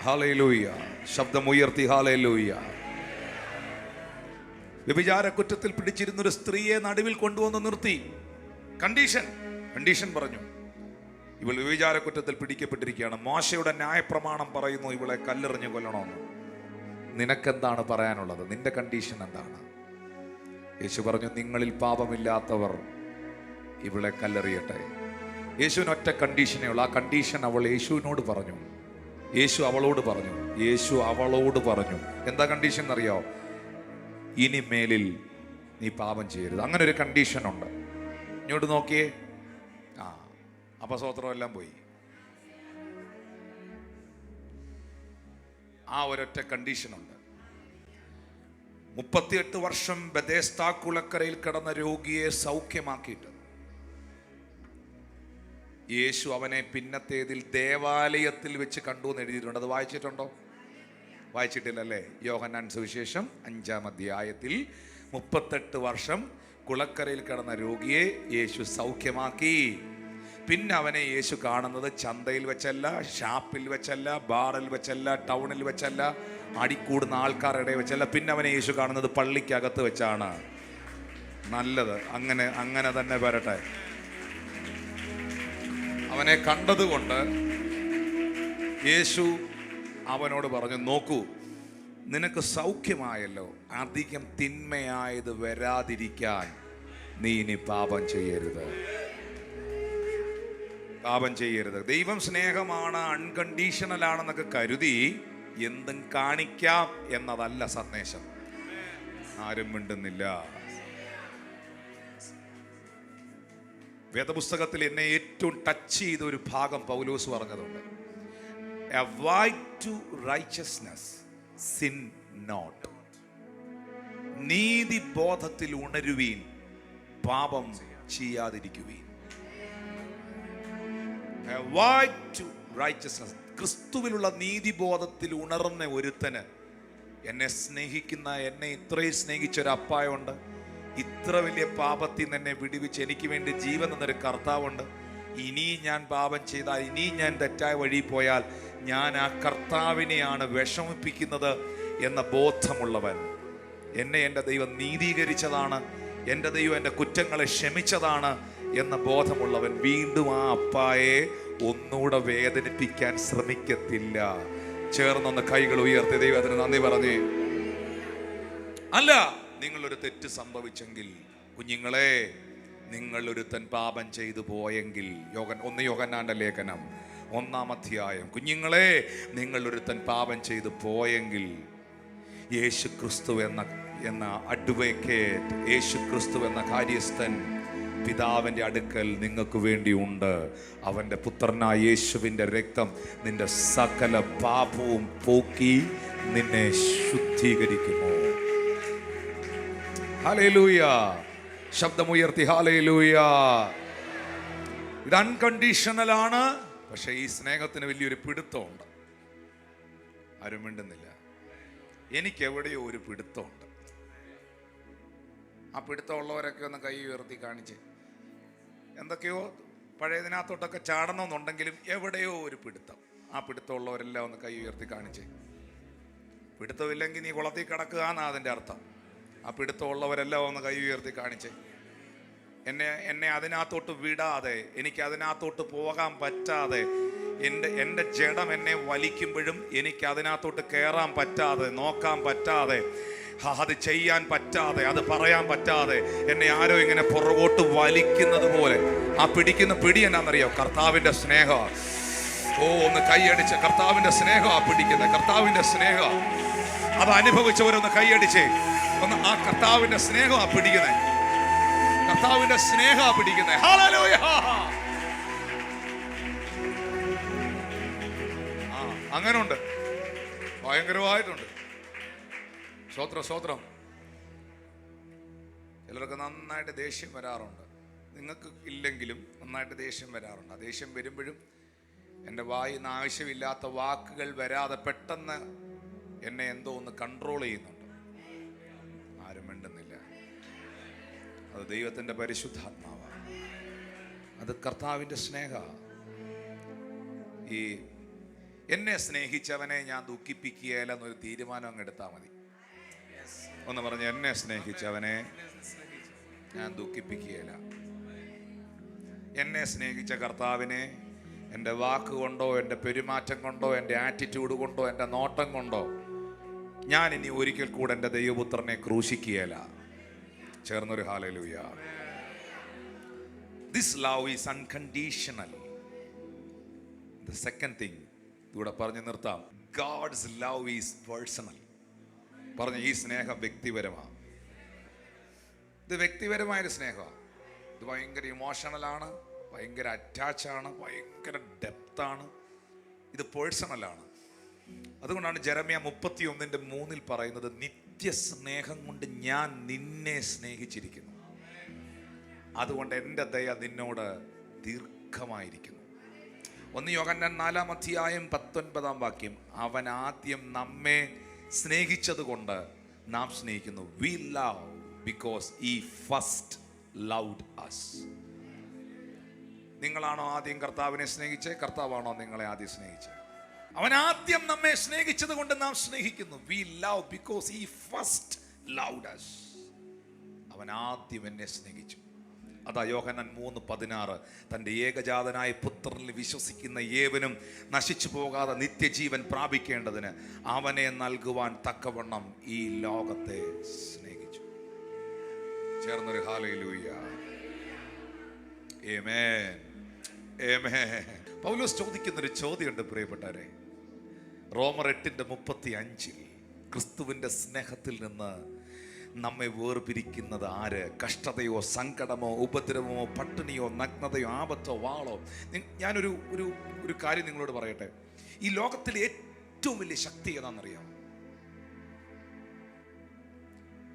Speaker 1: hallelujah. ശബ്ദമുയർത്തി ഹല്ലേലൂയ. വ്യഭിചാര കുറ്റത്തിൽ പിടിച്ചിരുന്നൊരു സ്ത്രീയെ നടുവിൽ കൊണ്ടുവന്ന് നിർത്തി. കണ്ടീഷൻ പറഞ്ഞു. ഇവൾ വ്യഭിചാര കുറ്റത്തിൽ പിടിക്കപ്പെട്ടിരിക്കുകയാണ്. മോശയുടെ ന്യായപ്രമാണം പറയുന്നു ഇവളെ കല്ലെറിഞ്ഞ് കൊല്ലണമെന്ന്. നിനക്കെന്താണ് പറയാനുള്ളത്? നിന്റെ കണ്ടീഷൻ എന്താണ്? യേശു പറഞ്ഞു, നിങ്ങളിൽ പാപമില്ലാത്തവർ ഇവളെ കല്ലെറിയട്ടെ. യേശുവിന് ഒറ്റ കണ്ടീഷനേ ഉള്ളൂ. ആ കണ്ടീഷൻ അവൾ യേശുവിനോട് പറഞ്ഞു. യേശു അവളോട് പറഞ്ഞു. എന്താ കണ്ടീഷൻ എന്നറിയോ? ഇനി മേലിൽ നീ പാപം ചെയ്യരുത്. അങ്ങനെ ഒരു കണ്ടീഷൻ ഉണ്ട്. ഇങ്ങോട്ട് നോക്കിയേ. അപ്പൊ സ്വത്രം എല്ലാം പോയി. ആ ഒരൊറ്റ കണ്ടീഷനുണ്ട്. 38 വർഷം ബെഥെസ്ദാ കുളക്കരയിൽ കിടന്ന രോഗിയെ സൗഖ്യമാക്കിയിട്ട് യേശു അവനെ പിന്നത്തേതിൽ ദേവാലയത്തിൽ വെച്ച് കണ്ടു എന്ന് എഴുതിയിട്ടുണ്ട്. അത് വായിച്ചിട്ടുണ്ടോ? വായിച്ചിട്ടില്ലല്ലേ? യോഹന്നാൻ സുവിശേഷം 5-ാം അധ്യായത്തിൽ 38 വർഷം കുളക്കരയിൽ കിടന്ന രോഗിയെ യേശു സൗഖ്യമാക്കി. പിന്നെ അവനെ യേശു കാണുന്നത് ചന്തയിൽ വെച്ചല്ല, ഷാപ്പിൽ വെച്ചല്ല, ബാറിൽ വെച്ചല്ല, ടൗണിൽ വെച്ചല്ല, അടിക്കൂടുന്ന ആൾക്കാരുടെ വെച്ചല്ല. പിന്നെ അവനെ യേശു കാണുന്നത് പള്ളിക്കകത്ത് വെച്ചാണ്. നല്ലത്, അങ്ങനെ തന്നെ വരട്ടെ. അവനെ കണ്ടതുകൊണ്ട് യേശു അവനോട് പറഞ്ഞു, നോക്കൂ, നിനക്ക് സൗഖ്യമായല്ലോ, അധികം തിന്മയായത് വരാതിരിക്കാൻ നീ ഇനി പാപം ചെയ്യരുത്. ദൈവം സ്നേഹമാണ്, അൺകണ്ടീഷണൽ ആണെന്നൊക്കെ കരുതി എന്തും കാണിക്കാം എന്നതല്ല സന്ദേശം. ആരും മിണ്ടുന്നില്ല. വേദപുസ്തകത്തിൽ എന്നെ ഏറ്റവും ടച്ച് ചെയ്ത ഒരു ഭാഗം പൗലോസ് പറഞ്ഞതുണ്ട്. Avoid to righteousness, sin not. നീതി ബോധത്തിൽ ഉണരുവീൻ, പാപം ചെയ്യാതിരിക്കുവീൻ. Avoid to righteousness. ക്രിസ്തുവിലുള്ള നീതിബോധത്തിൽ ഉണർന്ന ഒരുത്തന്, എന്നെ സ്നേഹിക്കുന്ന, എന്നെ ഇത്രയും സ്നേഹിച്ചൊരപ്പായുണ്ട്, ഇത്ര വലിയ പാപത്തിൽ നിന്ന് എന്നെ വിടുവിച്ച് എനിക്ക് വേണ്ടി ജീവൻ തന്നൊരു കർത്താവുണ്ട്. ഇനി ഞാൻ പാപം ചെയ്താൽ, ഇനി ഞാൻ തെറ്റായ വഴി പോയാൽ ഞാൻ ആ കർത്താവിനെയാണ് വിഷമിപ്പിക്കുന്നത് എന്ന ബോധമുള്ളവൻ. എന്നെ എൻ്റെ ദൈവം നീതീകരിച്ചതാണ്, എൻ്റെ ദൈവം എൻ്റെ കുറ്റങ്ങളെ ക്ഷമിച്ചതാണ് എന്ന ബോധമുള്ളവൻ വീണ്ടും ആ അപ്പായെ ഒന്നുകൂടെ വേദനിപ്പിക്കാൻ ശ്രമിക്കത്തില്ല. ചേർന്നൊന്ന് കൈകൾ ഉയർത്തി ദൈവത്തിന് നന്ദി പറഞ്ഞേ. അല്ല, നിങ്ങളൊരു തെറ്റ് സംഭവിച്ചെങ്കിൽ, കുഞ്ഞുങ്ങളെ, നിങ്ങളൊരുത്തൻ പാപം ചെയ്തു പോയെങ്കിൽ, 1 യോഹന്നാന്റെ ലേഖനം 1-ാം അധ്യായം, കുഞ്ഞുങ്ങളെ, നിങ്ങളൊരുത്തൻ പാപം ചെയ്തു പോയെങ്കിൽ യേശു ക്രിസ്തു എന്ന അഡ്വക്കേറ്റ്, യേശു ക്രിസ്തു എന്ന കാര്യസ്ഥൻ പിതാവിൻ്റെ അടുക്കൽ നിങ്ങൾക്ക് വേണ്ടിയുണ്ട്. അവൻ്റെ പുത്രനായ യേശുവിൻ്റെ രക്തം നിന്റെ സകല പാപവും പോക്കി നിന്നെ ശുദ്ധീകരിക്കുമോ? ഹല്ലേലൂയ. ശബ്ദമുയർത്തി ഹല്ലേലൂയ. ഇത് അൺകണ്ടീഷണലാണ്. പക്ഷേ ഈ സ്നേഹത്തിന് വലിയൊരു പിടുത്തമുണ്ട്. ആരും മിണ്ടുന്നില്ല. എനിക്ക് എവിടെയോ ഒരു പിടുത്തമുണ്ട്. ആ പിടുത്തമുള്ളവരൊക്കെ ഒന്ന് കൈ ഉയർത്തി കാണിച്ച്. എന്തൊക്കെയോ പഴയതിനകത്തോട്ടൊക്കെ ചാടണമെന്നുണ്ടെങ്കിലും എവിടെയോ ഒരു പിടുത്തം. ആ പിടുത്തമുള്ളവരെല്ലാം ഒന്ന് കൈ ഉയർത്തി കാണിച്ച്. പിടുത്തമില്ലെങ്കിൽ നീ കുളത്തിൽ കിടക്കുക എന്നാണ് അതിൻ്റെ അർത്ഥം. ആ പിടുത്തമുള്ളവരെല്ലാം ഒന്ന് കൈ ഉയർത്തി കാണിച്ച്. എന്നെ അതിനകത്തോട്ട് വിടാതെ, എനിക്ക് അതിനകത്തോട്ട് പോകാൻ പറ്റാതെ, എൻ്റെ ജഡം എന്നെ വലിക്കുമ്പോഴും എനിക്ക് അതിനകത്തോട്ട് കയറാൻ പറ്റാതെ, നോക്കാൻ പറ്റാതെ, അത് ചെയ്യാൻ പറ്റാതെ, അത് പറയാൻ പറ്റാതെ എന്നെ ആരോ ഇങ്ങനെ പുറകോട്ട് വലിക്കുന്നത് പോലെ ആ പിടിക്കുന്ന പിടി എന്നാന്നറിയോ? കർത്താവിൻ്റെ സ്നേഹം. ഓ, ഒന്ന് കൈയടിച്ച്. കർത്താവിൻ്റെ സ്നേഹം ആ പിടിക്കുന്നത്. കർത്താവിൻ്റെ സ്നേഹം. അത് അനുഭവിച്ചവരൊന്ന് കൈയടിച്ചേ. ഒന്ന് ആ കർത്താവിന്റെ സ്നേഹമാ പിടിക്കുന്നേ, കർത്താവിന്റെ സ്നേഹമാ പിടിക്കുന്നേ. ഹല്ലേലൂയ. അങ്ങനെ ഉണ്ട്, ഭയങ്കരമായിട്ടുണ്ട്. സ്തോത്രം സ്തോത്രം. ചിലർക്ക് നന്നായിട്ട് ദേഷ്യം വരാറുണ്ട്, നിങ്ങൾക്ക് ഇല്ലെങ്കിലും നന്നായിട്ട് ദേഷ്യം വരാറുണ്ട്. ആ ദേഷ്യം വരുമ്പോഴും എൻ്റെ വായിൽ നിന്ന് ആവശ്യമില്ലാത്ത വാക്കുകൾ വരാതെ പെട്ടെന്ന് എന്നെ എന്തോ ഒന്ന് കൺട്രോൾ ചെയ്യുന്നുണ്ട്. ആരും മിണ്ടുന്നില്ല. അത് ദൈവത്തിൻ്റെ പരിശുദ്ധാത്മാവാണ്, അത് കർത്താവിൻ്റെ സ്നേഹ. ഈ എന്നെ സ്നേഹിച്ചവനെ ഞാൻ ദുഃഖിപ്പിക്കുകയില്ല എന്നൊരു തീരുമാനം അങ്ങ് എടുത്താൽ മതി. ഒന്ന് പറഞ്ഞ്, എന്നെ സ്നേഹിച്ചവനെ ഞാൻ ദുഃഖിപ്പിക്കുകയില്ല. എന്നെ സ്നേഹിച്ച കർത്താവിനെ എൻ്റെ വാക്ക് കൊണ്ടോ എൻ്റെ പെരുമാറ്റം കൊണ്ടോ എൻ്റെ ആറ്റിറ്റ്യൂഡ് കൊണ്ടോ എൻ്റെ നോട്ടം കൊണ്ടോ ഞാൻ ഇനി ഒരിക്കൽ കൂടെ എൻ്റെ ദൈവപുത്രനെ ക്രൂശിക്കുകയില്ല. ചേർന്നൊരു hallelujah. This love is unconditional. The second thing ഇവിടെ പറഞ്ഞു നിർത്താം. God's love is personal. പറഞ്ഞ ഈ സ്നേഹം വ്യക്തിപരമാണ്. ഇത് വ്യക്തിപരമായൊരു സ്നേഹമാണ്. ഇത് ഭയങ്കര ഇമോഷണലാണ്, ഭയങ്കര അറ്റാച്ചാണ്, ഭയങ്കര ഡെപ്താണ്. ഇത് പേഴ്സണലാണ്. അതുകൊണ്ടാണ് ജെറമ്യ 31:3 പറയുന്നത്, നിത്യസ്നേഹം കൊണ്ട് ഞാൻ നിന്നെ സ്നേഹിച്ചിരിക്കുന്നു, അതുകൊണ്ട് എൻ്റെ ദയ നിന്നോട് ദീർഘമായിരിക്കുന്നു. 1 യോഹന്നാൻ 4:19 അവൻ ആദ്യം നമ്മെ സ്നേഹിച്ചത് കൊണ്ട് നാം സ്നേഹിക്കുന്നു. We love because he first loved us. നിങ്ങളാണോ ആദ്യം കർത്താവിനെ സ്നേഹിച്ചത്? കർത്താവാണോ നിങ്ങളെ ആദ്യം സ്നേഹിച്ചത്? അവൻ ആദ്യം നമ്മെ സ്നേഹിച്ചത് കൊണ്ട് നാം സ്നേഹിക്കുന്നു. We love because he first loved us. അവൻ ആദ്യം എന്നെ സ്നേഹിച്ചു. അതാ യോഹന്നാൻ 3:16 തൻ്റെ ഏകജാതനായ പുത്രനിൽ വിശ്വസിക്കുന്ന ഏവനും നശിച്ചു പോകാതെ നിത്യജീവൻ പ്രാപിക്കേണ്ടതിന് അവനെ നൽകുവാൻ തക്കവണ്ണം ഈ ലോകത്തെ സ്നേഹിച്ചു. ചേർന്നൊരു ഹല്ലേലൂയ. ആമേൻ ആമേൻ. പൗലോസ് ചോദിക്കുന്നൊരു ചോദ്യമുണ്ട് പ്രിയപ്പെട്ടവരെ. റോമർ 8:35 ക്രിസ്തുവിൻ്റെ സ്നേഹത്തിൽ നിന്ന് നമ്മെ വേർപിരിക്കുന്നത് ആര്? കഷ്ടതയോ സങ്കടമോ ഉപദ്രവമോ പട്ടിണിയോ നഗ്നതയോ ആപത്തോ വാളോ? ഞാനൊരു കാര്യം നിങ്ങളോട് പറയട്ടെ. ഈ ലോകത്തിലെ ഏറ്റവും വലിയ ശക്തി ഏതാണെന്നറിയാം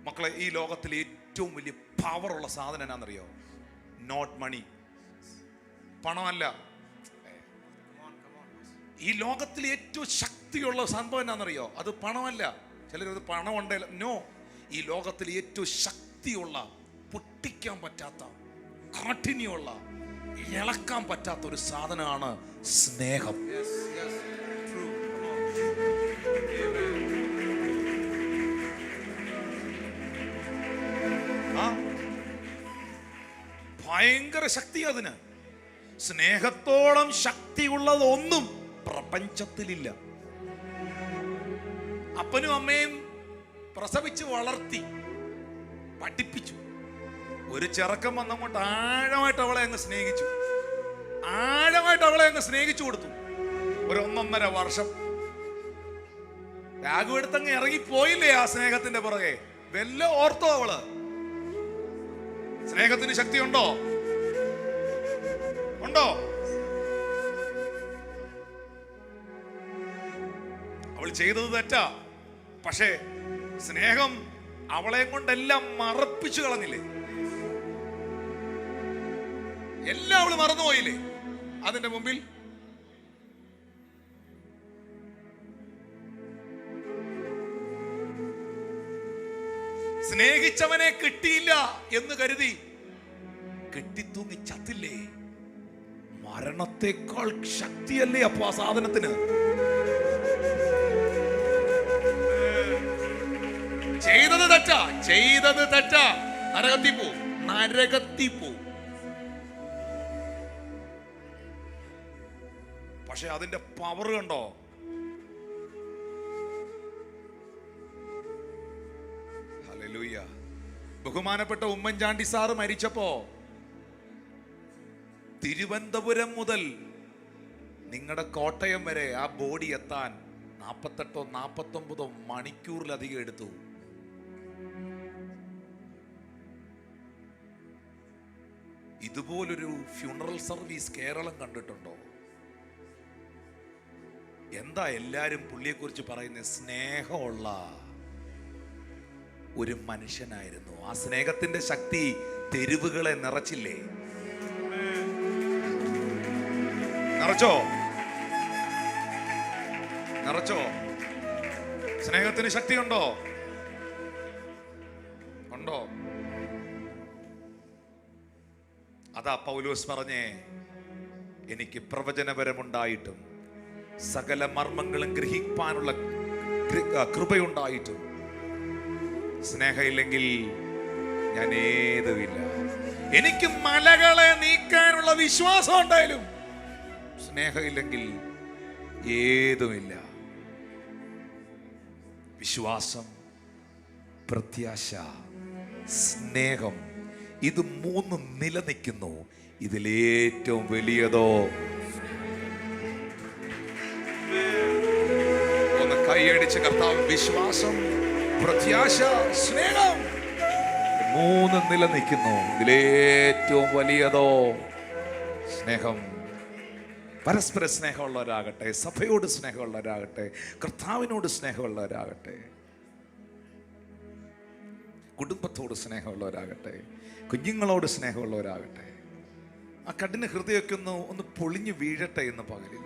Speaker 1: മക്കളെ? ഈ ലോകത്തിലെ ഏറ്റവും വലിയ പവറുള്ള സാധനം എന്നാണെന്നറിയോ? നോട്ട് മണി, പണമല്ല. ഈ ലോകത്തിലെ ഏറ്റവും ശക്തിയുള്ള സംഭവം എന്നാണെന്നറിയോ? അത് പണമല്ല. ചിലരത് പണം ഉണ്ടല്ലോ. നോ, ഈ ലോകത്തിലെ ഏറ്റവും ശക്തിയുള്ള, പൊട്ടിക്കാൻ പറ്റാത്ത, കാഠിന്യമുള്ള, ഇളക്കാൻ പറ്റാത്ത ഒരു സാധനമാണ് സ്നേഹം. ഭയങ്കര ശക്തി അതിന്. സ്നേഹത്തോളം ശക്തിയുള്ളതൊന്നും പ്രപഞ്ചത്തിലില്ല. അപ്പനും അമ്മയും പ്രസവിച്ച് വളർത്തി പഠിപ്പിച്ചു. ഒരു ചെറുക്കം വന്നങ്ങോട്ട് ആഴമായിട്ട് അവളെ അങ്ങ് സ്നേഹിച്ചു, ആഴമായിട്ട് അവളെ അങ്ങ് സ്നേഹിച്ചു കൊടുത്തു. ഒരു 1.5 വർഷം ബാഗ് എടുത്തങ്ങ് ഇറങ്ങിപ്പോയില്ലേ ആ സ്നേഹത്തിന്റെ പുറകെ? വല്ല ഓർത്തോ അവള്? സ്നേഹത്തിന് ശക്തി ഉണ്ടോ? ഉണ്ടോ? അവൾ ചെയ്തത് തെറ്റാ, പക്ഷേ സ്നേഹം അവളെ കൊണ്ടെല്ലാം മറപ്പിച്ചു കളഞ്ഞില്ലേ? എല്ലാം അവള് മറന്നുപോയില്ലേ അതിന്റെ മുമ്പിൽ? സ്നേഹിച്ചവനെ കിട്ടിയില്ല എന്ന് കരുതി കെട്ടിത്തൂങ്ങി ചത്തില്ലേ? മരണത്തെക്കാൾ ശക്തിയല്ലേ അപ്പൊ ആ സാധനത്തിന്? ചെയ്തത് തെറ്റാ, നരകത്തി പോ. പക്ഷെ അതിന്റെ പവർ കണ്ടോ? ഹല്ലേലൂയ. ബഹുമാനപ്പെട്ട ഉമ്മൻചാണ്ടി സാറ് മരിച്ചപ്പോ തിരുവനന്തപുരം മുതൽ നിങ്ങളുടെ കോട്ടയം വരെ ആ ബോഡി എത്താൻ 48 49 മണിക്കൂറിലധികം എടുത്തു. ഇതുപോലൊരു ഫ്യൂണറൽ സർവീസ് കേരളം കണ്ടിട്ടുണ്ടോ? എന്താ എല്ലാരും പുള്ളിയെക്കുറിച്ച് പറയുന്നത്? സ്നേഹമുള്ള ഒരു മനുഷ്യനായിരുന്നു. ആ സ്നേഹത്തിന്റെ ശക്തി തെരുവുകളെ നിറച്ചില്ലേ? നിറച്ചോ? നിറച്ചോ? സ്നേഹത്തിന് ശക്തിയുണ്ടോ? ഉണ്ടോ? അതാ പൗലോസ് പറഞ്ഞേ, എനിക്ക് പ്രവചനപരമുണ്ടായിട്ടും സകല മർമ്മങ്ങളും ഗ്രഹിക്കാനുള്ള കൃപയുണ്ടായിട്ടും സ്നേഹമില്ലെങ്കിൽ ഞാൻ ഏതുമില്ല. എനിക്ക് മലകളെ നീക്കാനുള്ള വിശ്വാസം ഉണ്ടായാലും സ്നേഹമില്ലെങ്കിൽ ഏതുമില്ല. വിശ്വാസം, പ്രത്യാശ, സ്നേഹം, ഇത് മൂന്നും നിലനിൽക്കുന്നു. ഇതിലേറ്റവും വലിയതോ? ഒന്ന് കൈയടിച്ച് കർത്താവ്, വിശ്വാസം, പ്രത്യാശ, സ്നേഹം, മൂന്നും നിലനിൽക്കുന്നു. ഇതിലേറ്റവും വലിയതോ? സ്നേഹം. പരസ്പര സ്നേഹമുള്ളവരാകട്ടെ, സഭയോട് സ്നേഹമുള്ളവരാകട്ടെ, കർത്താവിനോട് സ്നേഹമുള്ളവരാകട്ടെ, കുടുംബത്തോട് സ്നേഹമുള്ളവരാകട്ടെ, കുഞ്ഞുങ്ങളോട് സ്നേഹമുള്ളവരാകട്ടെ. ആ കഠിന ഹൃദയമൊക്കെ ഒന്ന് പൊളിഞ്ഞു വീഴട്ടെ ഇന്ന് പകലിൽ.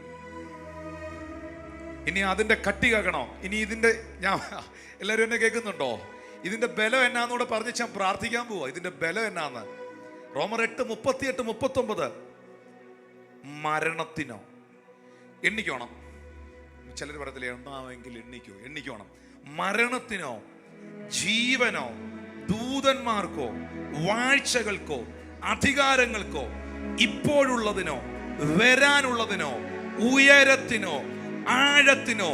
Speaker 1: ഇനി അതിന്റെ കട്ടി കേൾക്കണോ? ഇനി ഇതിന്റെ, ഞാൻ എല്ലാവരും എന്നെ കേൾക്കുന്നുണ്ടോ? ഇതിന്റെ ബലം എന്നാന്നൂടെ പറഞ്ഞ് ഞാൻ പ്രാർത്ഥിക്കാൻ പോവാ. ഇതിന്റെ ബലം എന്നാന്ന് റോമർ 8:38-39. മരണത്തിനോ എണ്ണിക്കോണം. ചിലർ പറയത്തില്ലേ, എണ്ണാമെങ്കിൽ എണ്ണിക്കോണം. മരണത്തിനോ ജീവനോ ദൂതന്മാർക്കോ വാഴ്ചകൾക്കോ അധികാരങ്ങൾക്കോ ഇപ്പോഴുള്ളതിനോ വരാനുള്ളതിനോ ഉയരത്തിനോ ആഴത്തിനോ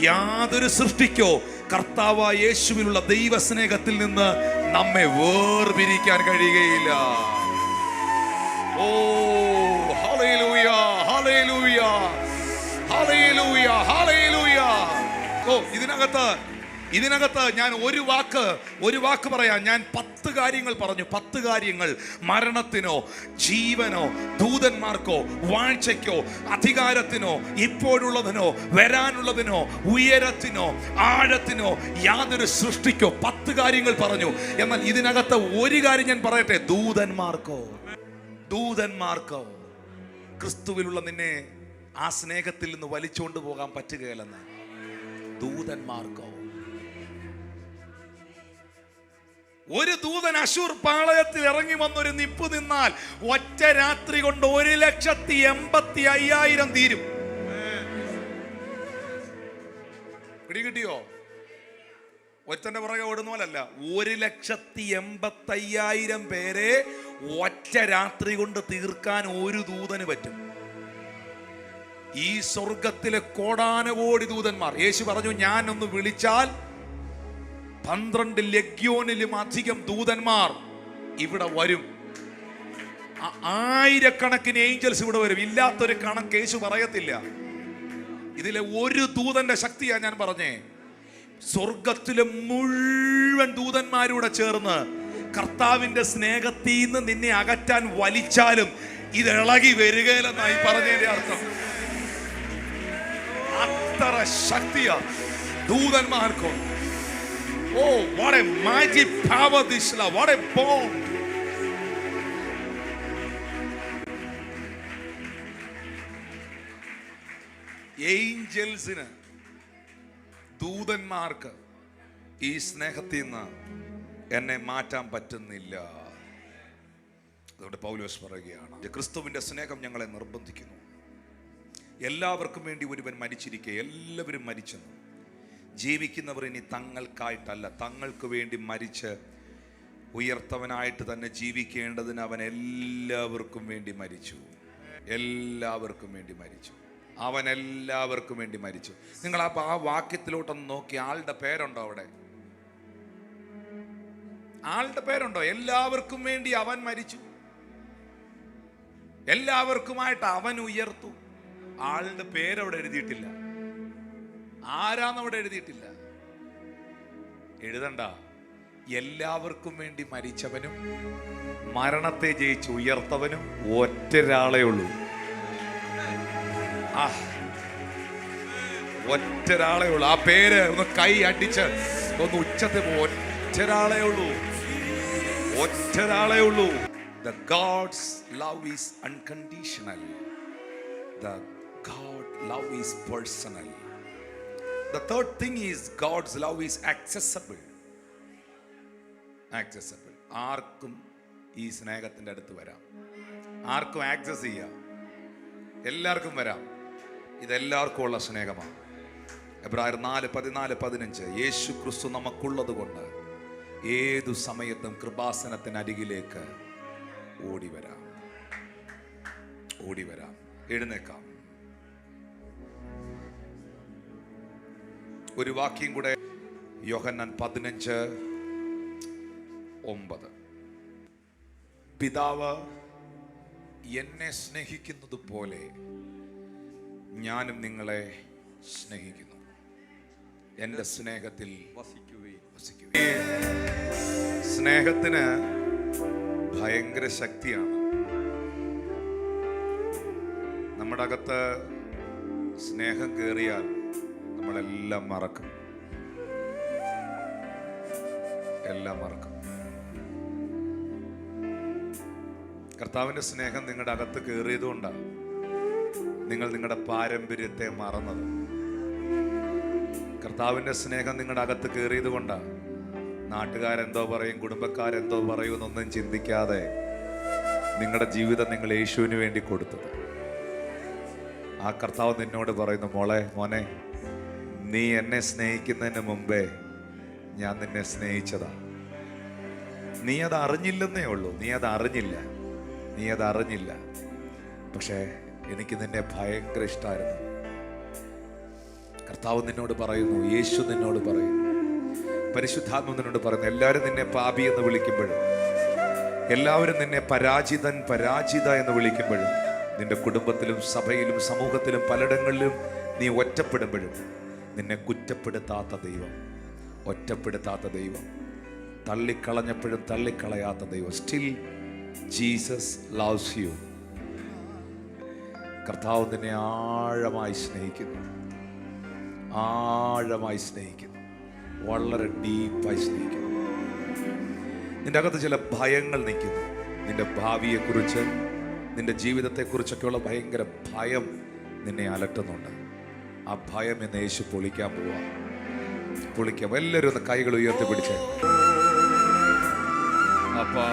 Speaker 1: യാതൊരു സൃഷ്ടിക്കോ കർത്താവായ യേശുവിലുള്ള ദൈവസ്നേഹത്തിൽ നിന്ന് നമ്മെ വേർപിരിക്കാൻ കഴിയുകയില്ല. ഓ ഹല്ലേലൂയ, ഹല്ലേലൂയ, ഹല്ലേലൂയ, ഹല്ലേലൂയ. ഓ ഇതിനകത്ത് ഞാൻ ഒരു വാക്ക് പറയാം. ഞാൻ 10 കാര്യങ്ങൾ പറഞ്ഞു. 10 കാര്യങ്ങൾ. മരണത്തിനോ ജീവനോ ദൂതന്മാർക്കോ വാഴ്ചയ്ക്കോ അധികാരത്തിനോ ഇപ്പോഴുള്ളതിനോ വരാനുള്ളതിനോ ഉയരത്തിനോ ആഴത്തിനോ യാതൊരു സൃഷ്ടിക്കോ 10 കാര്യങ്ങൾ പറഞ്ഞു. എന്നാൽ ഇതിനകത്ത് ഒരു കാര്യം ഞാൻ പറയട്ടെ. ദൂതന്മാർക്കോ ക്രിസ്തുവിലുള്ള നിന്നെ ആ സ്നേഹത്തിൽ നിന്ന് വലിച്ചുകൊണ്ട് പോകാൻ പറ്റുകയില്ലെന്ന്. ദൂതന്മാർക്കോ? ഒരു ദൂതൻ അശൂർ പാളയത്തിൽ ഇറങ്ങി വന്നൊരു നിപ്പ് നിന്നാൽ ഒറ്റ രാത്രി കൊണ്ട് 1,85,000 തീരും. പിടികിട്ടിയോ? ഒറ്റന്റെ പുറകെ ഓടുന്ന പോലല്ല. 1,85,000 പേരെ ഒറ്റ രാത്രി കൊണ്ട് തീർക്കാൻ ഒരു ദൂതന് പറ്റും. ഈ സ്വർഗത്തിലെ കോടാനുകോടി ദൂതന്മാർ, യേശു പറഞ്ഞു, ഞാൻ ഒന്ന് വിളിച്ചാൽ 12 ലഗ്യോനിലും അധികം ദൂതന്മാർ ഇവിടെ വരും. ആയിരക്കണക്കിന് ഏഞ്ചൽസ് ഇവിടെ വരും. ഇല്ലാത്തൊരു കണക്ക് യേശു പറയത്തില്ല. ഇതിലെ ഒരു ദൂതന്റെ ശക്തിയാ ഞാൻ പറഞ്ഞേ. സ്വർഗത്തിലെ മുഴുവൻ ദൂതന്മാരൂടെ ചേർന്ന് കർത്താവിന്റെ സ്നേഹത്തിൽ നിന്ന് നിന്നെ അകറ്റാൻ വലിച്ചാലും ഇത് ഇളകി വരികയില്ലെന്നായി പറഞ്ഞതിന്റെ അർത്ഥം. അത്ര ശക്തിയാ ദൂതന്മാർക്കോ. Oh, what a mighty power this love. What a bond. ഏഞ്ചൽസിന്, ദൂതന്മാർക്ക് ഈ സ്നേഹത്തിൽ നിന്ന് എന്നെ മാറ്റാൻ പറ്റുന്നില്ല. അതുകൊണ്ട് പൗലോസ് പറയുകയാണ്, ക്രിസ്തുവിന്റെ സ്നേഹം ഞങ്ങളെ നിർബന്ധിക്കുന്നു. എല്ലാവർക്കും വേണ്ടി ഒരുവൻ മരിച്ചിരിക്കെ എല്ലാവരും മരിച്ചെന്നു. ജീവിക്കുന്നവർ ഇനി തങ്ങൾക്കായിട്ടല്ല, തങ്ങൾക്ക് വേണ്ടി മരിച്ച് ഉയർത്തവനായിട്ട് തന്നെ ജീവിക്കേണ്ടതിന് അവൻ എല്ലാവർക്കും വേണ്ടി മരിച്ചു. എല്ലാവർക്കും വേണ്ടി മരിച്ചു. അവൻ എല്ലാവർക്കും വേണ്ടി മരിച്ചു. നിങ്ങൾ ആ വാക്യത്തിലോട്ടൊന്ന് നോക്കി. ആളുടെ പേരുണ്ടോ അവിടെ? ആളുടെ പേരുണ്ടോ? എല്ലാവർക്കും വേണ്ടി അവൻ മരിച്ചു, എല്ലാവർക്കുമായിട്ട് അവൻ ഉയർത്തു. ആളുടെ പേരവിടെ എഴുതിയിട്ടില്ല. ആരാന്നവിടെ എഴുതിയിട്ടില്ല. എഴുതണ്ട. എല്ലാവർക്കും വേണ്ടി മരിച്ചവനും മരണത്തെ ജയിച്ച് ഉയർത്തവനും ഒറ്റൊരാളേ ഉള്ളൂ. ഒറ്റൊരാളേ ഉള്ളൂ. ആ പേര് ഒന്ന് കൈ അടിച്ച് ഒന്ന് ഉച്ചത്തിൽ ഒറ്റൊരാളേ ഉള്ളൂ. ഒറ്റൊരാളേ ഉള്ളൂ. The God's love is unconditional. The God love is personal. The third thing is God's love is accessible. Accessible. ആർക്കും ഈ സ്നേഹത്തിന്റെ അടുത്ത് വരാം. ആർക്കും ആക്സസ് ചെയ്യാം. എല്ലാവർക്കും വരാം. ഇതെല്ലാവർക്കും ഉള്ള സ്നേഹമാണ്. എബ്രായർ 4:14-15 യേശു ക്രിസ്തു നമുക്കുള്ളത് കൊണ്ട് ഏതു സമയത്തും കൃപാസനത്തിനരികിലേക്ക് ഓടി വരാം. ഓടി വരാം. എഴുന്നേക്കാം. ഒരു വാക്യം കൂടെ. യോഹന്നാൻ 15:9 പിതാവ് എന്നെ സ്നേഹിക്കുന്നത് പോലെ ഞാനും നിങ്ങളെ സ്നേഹിക്കുന്നു. എൻ്റെ സ്നേഹത്തിൽ വസിക്കുകയും. സ്നേഹത്തിന് ഭയങ്കര ശക്തിയാണ്. നമ്മുടെ അകത്ത് സ്നേഹം കയറിയാൽ നമ്മളെല്ലാം മറക്കും. എല്ലാം മറക്കും. കർത്താവിന്റെ സ്നേഹം നിങ്ങളുടെ അകത്ത് കയറിയതുകൊണ്ടാണ് നിങ്ങൾ നിങ്ങളുടെ പാരമ്പര്യത്തെ മറന്നത്. കർത്താവിന്റെ സ്നേഹം നിങ്ങളുടെ അകത്ത് കയറിയത് കൊണ്ടാണ് നാട്ടുകാരെന്തോ പറയും, കുടുംബക്കാരെന്തോ പറയും എന്നൊന്നും ചിന്തിക്കാതെ നിങ്ങളുടെ ജീവിതം നിങ്ങൾ യേശുവിന് വേണ്ടി കൊടുത്തത്. ആ കർത്താവ് നിന്നോട് പറയുന്നു, മോനെ നീ എന്നെ സ്നേഹിക്കുന്നതിന് മുമ്പേ ഞാൻ നിന്നെ സ്നേഹിച്ചതാ. നീ അത് അറിഞ്ഞില്ലെന്നേ ഉള്ളൂ. നീ അത് അറിഞ്ഞില്ല. പക്ഷേ എനിക്ക് നിന്നെ ഭയങ്കര ഇഷ്ടമായിരുന്നു. കർത്താവ് നിന്നോട് പറയുന്നു, യേശു നിന്നോട് പറയുന്നു, പരിശുദ്ധാത്മ നിന്നോട് പറയുന്നു, എല്ലാവരും നിന്നെ പാപി എന്ന് വിളിക്കുമ്പോഴും, എല്ലാവരും നിന്നെ പരാജിത എന്ന് വിളിക്കുമ്പോഴും, നിന്റെ കുടുംബത്തിലും സഭയിലും സമൂഹത്തിലും പലയിടങ്ങളിലും നീ ഒറ്റപ്പെടുമ്പോഴും നിന്നെ കുറ്റപ്പെടുത്താത്ത ദൈവം, ഒറ്റപ്പെടുത്താത്ത ദൈവം, തള്ളിക്കളഞ്ഞപ്പോഴും തള്ളിക്കളയാത്ത ദൈവം. Still Jesus loves you. കർത്താവ് നിന്നെ ആഴമായി സ്നേഹിക്കുന്നു. വളരെ ഡീപ്പായി സ്നേഹിക്കുന്നു. നിന്റെ അകത്ത് ചില ഭയങ്ങൾ നിൽക്കുന്നു. നിന്റെ ഭാവിയെക്കുറിച്ച്, നിന്റെ ജീവിതത്തെക്കുറിച്ചൊക്കെയുള്ള ഭയങ്കര ഭയം നിന്നെ അലട്ടുന്നുണ്ട്. ആ ഭയം എന്ന് യേശു പൊളിക്കാൻ പോവാം. എല്ലാവരും ഒന്ന് കൈകൾ ഉയർത്തി പിടിച്ചേ. അപ്പാ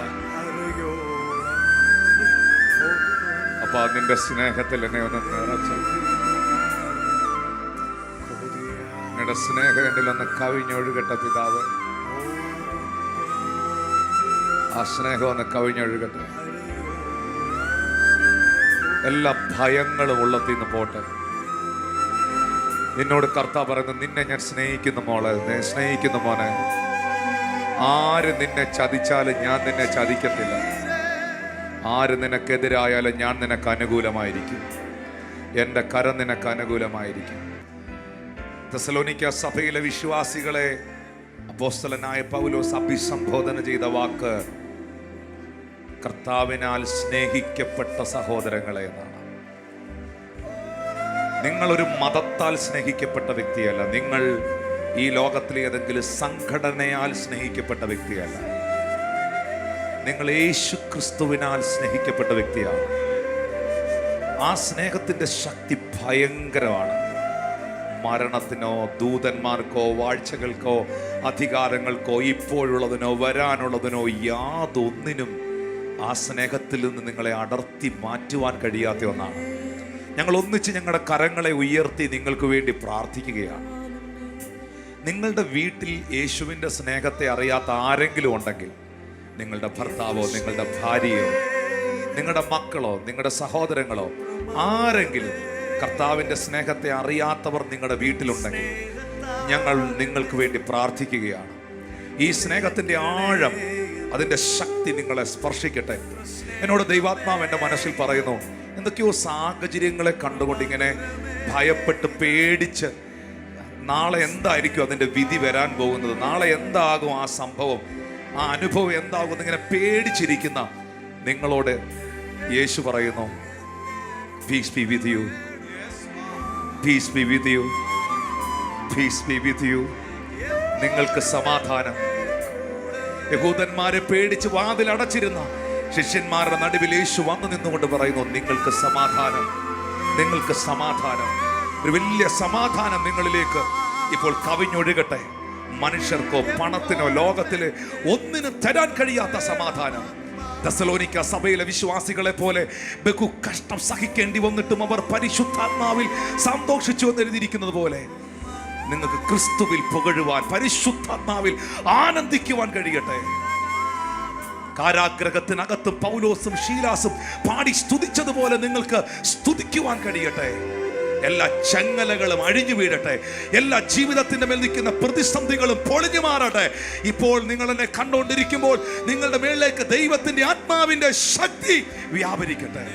Speaker 1: നിന്റെ സ്നേഹത്തിൽ എന്നെ ഒന്ന് നിറച്ചു. നിങ്ങളുടെ സ്നേഹം എന്നിലൊന്ന് കവിഞ്ഞൊഴുകട്ടെ പിതാവ്. ആ സ്നേഹം ഒന്ന് കവിഞ്ഞൊഴുകട്ടെ. എല്ലാ ഭയങ്ങളും ഉള്ളത്തിൽ നിന്ന് പോട്ടെ. നിന്നോട് കർത്താവ് പറയുന്നു, നിന്നെ ഞാൻ സ്നേഹിക്കുന്നു മോളെ, സ്നേഹിക്കുന്നു മോനെ. ആര് നിന്നെ ചതിച്ചാലും ഞാൻ നിന്നെ ചതിക്കത്തില്ല. ആര് നിനക്കെതിരായാലും ഞാൻ നിനക്ക് അനുകൂലമായിരിക്കും. എൻ്റെ കരം നിനക്ക് അനുകൂലമായിരിക്കും. തെസലോനിക്ക സഭയിലെ വിശ്വാസികളെ അപ്പോസ്തലനായ പൗലോസ് അഭിസംബോധന ചെയ്ത വാക്ക് കർത്താവിനാൽ സ്നേഹിക്കപ്പെട്ട സഹോദരങ്ങളെ എന്നാണ്. നിങ്ങളൊരു മതത്താൽ സ്നേഹിക്കപ്പെട്ട വ്യക്തിയല്ല. നിങ്ങൾ ഈ ലോകത്തിലെ ഏതെങ്കിലും സംഘടനയാൽ സ്നേഹിക്കപ്പെട്ട വ്യക്തിയല്ല. നിങ്ങൾ യേശു ക്രിസ്തുവിനാൽ സ്നേഹിക്കപ്പെട്ട വ്യക്തിയാണ്. ആ സ്നേഹത്തിന്റെ ശക്തി ഭയങ്കരമാണ്. മരണത്തിനോ ദൂതന്മാർക്കോ വാഴ്ചകൾക്കോ അധികാരങ്ങൾക്കോ ഇപ്പോഴുള്ളതിനോ വരാനുള്ളതിനോ യാതൊന്നിനും ആ സ്നേഹത്തിൽ നിന്ന് നിങ്ങളെ അടർത്തി മാറ്റുവാൻ കഴിയാത്ത ഒന്നാണ്. ഞങ്ങൾ ഒന്നിച്ച് ഞങ്ങളുടെ കരങ്ങളെ ഉയർത്തി നിങ്ങൾക്ക് വേണ്ടി പ്രാർത്ഥിക്കുകയാണ്. നിങ്ങളുടെ വീട്ടിൽ യേശുവിൻ്റെ സ്നേഹത്തെ അറിയാത്ത ആരെങ്കിലും ഉണ്ടെങ്കിൽ, നിങ്ങളുടെ ഭർത്താവോ നിങ്ങളുടെ ഭാര്യയോ നിങ്ങളുടെ മക്കളോ നിങ്ങളുടെ സഹോദരങ്ങളോ ആരെങ്കിലും കർത്താവിൻ്റെ സ്നേഹത്തെ അറിയാത്തവർ നിങ്ങളുടെ വീട്ടിലുണ്ടെങ്കിൽ ഞങ്ങൾ നിങ്ങൾക്ക് വേണ്ടി പ്രാർത്ഥിക്കുകയാണ്. ഈ സ്നേഹത്തിൻ്റെ ആഴം, അതിൻ്റെ ശക്തി നിങ്ങളെ സ്പർശിക്കട്ടെ. എന്നോട് ദൈവാത്മാവ് എൻ്റെ മനസ്സിൽ പറയുന്നു, എന്തൊക്കെയോ സാഹചര്യങ്ങളെ കണ്ടുകൊണ്ട് ഇങ്ങനെ ഭയപ്പെട്ട് പേടിച്ച് നാളെ എന്തായിരിക്കും അതിൻ്റെ വിധി വരാൻ പോകുന്നത്, നാളെ എന്താകും ആ സംഭവം, ആ അനുഭവം എന്താകും എന്നിങ്ങനെ പേടിച്ചിരിക്കുന്ന നിങ്ങളോട് യേശു പറയുന്നു, peace be with you, peace be with you, peace be with you. നിങ്ങൾക്ക് സമാധാനം. യഹൂദന്മാരെ പേടിച്ച് വാതിലടച്ചിരുന്ന ശിഷ്യന്മാരുടെ നടുവിൽ യേശു വന്നു നിന്നുകൊണ്ട് പറയുന്നു, നിങ്ങൾക്ക് സമാധാനം, നിങ്ങൾക്ക് സമാധാനം. ഒരു വലിയ സമാധാനം നിങ്ങളിലേക്ക് ഇപ്പോൾ കവിഞ്ഞൊഴുകട്ടെ. മനുഷ്യർക്കോ പണത്തിനോ ലോകത്തിലെ ഒന്നിനും തരാൻ കഴിയാത്ത സമാധാനം. തെസ്സലോനിക്ക സഭയിലെ വിശ്വാസികളെ പോലെ ബഹു കഷ്ടം സഹിക്കേണ്ടി വന്നിട്ടും അവർ പരിശുദ്ധാത്മാവിൽ സന്തോഷിച്ചു എന്നെഴുതിയിരിക്കുന്നത് പോലെ നിങ്ങൾക്ക് ക്രിസ്തുവിൽ പുകഴുവാൻ, പരിശുദ്ധാത്മാവിൽ ആനന്ദിക്കുവാൻ കഴിയട്ടെ. കാരാഗ്രഹത്തിനകത്ത് പൗലോസും ശീലാസും പാടി സ്തുതിച്ചതുപോലെ നിങ്ങൾക്ക് സ്തുതിക്കുവാൻ കഴിയട്ടെ. എല്ലാ ചങ്ങലകളും അഴിഞ്ഞു വീഴട്ടെ. എല്ലാ ജീവിതത്തിന്റെ മേൽ നിൽക്കുന്ന പ്രതിസന്ധികളും പൊളിഞ്ഞു മാറട്ടെ. ഇപ്പോൾ നിങ്ങൾ എന്നെ കണ്ടുകൊണ്ടിരിക്കുമ്പോൾ നിങ്ങളുടെ മേളിലേക്ക് ദൈവത്തിന്റെ ആത്മാവിന്റെ ശക്തി വ്യാപരിക്കട്ടെ.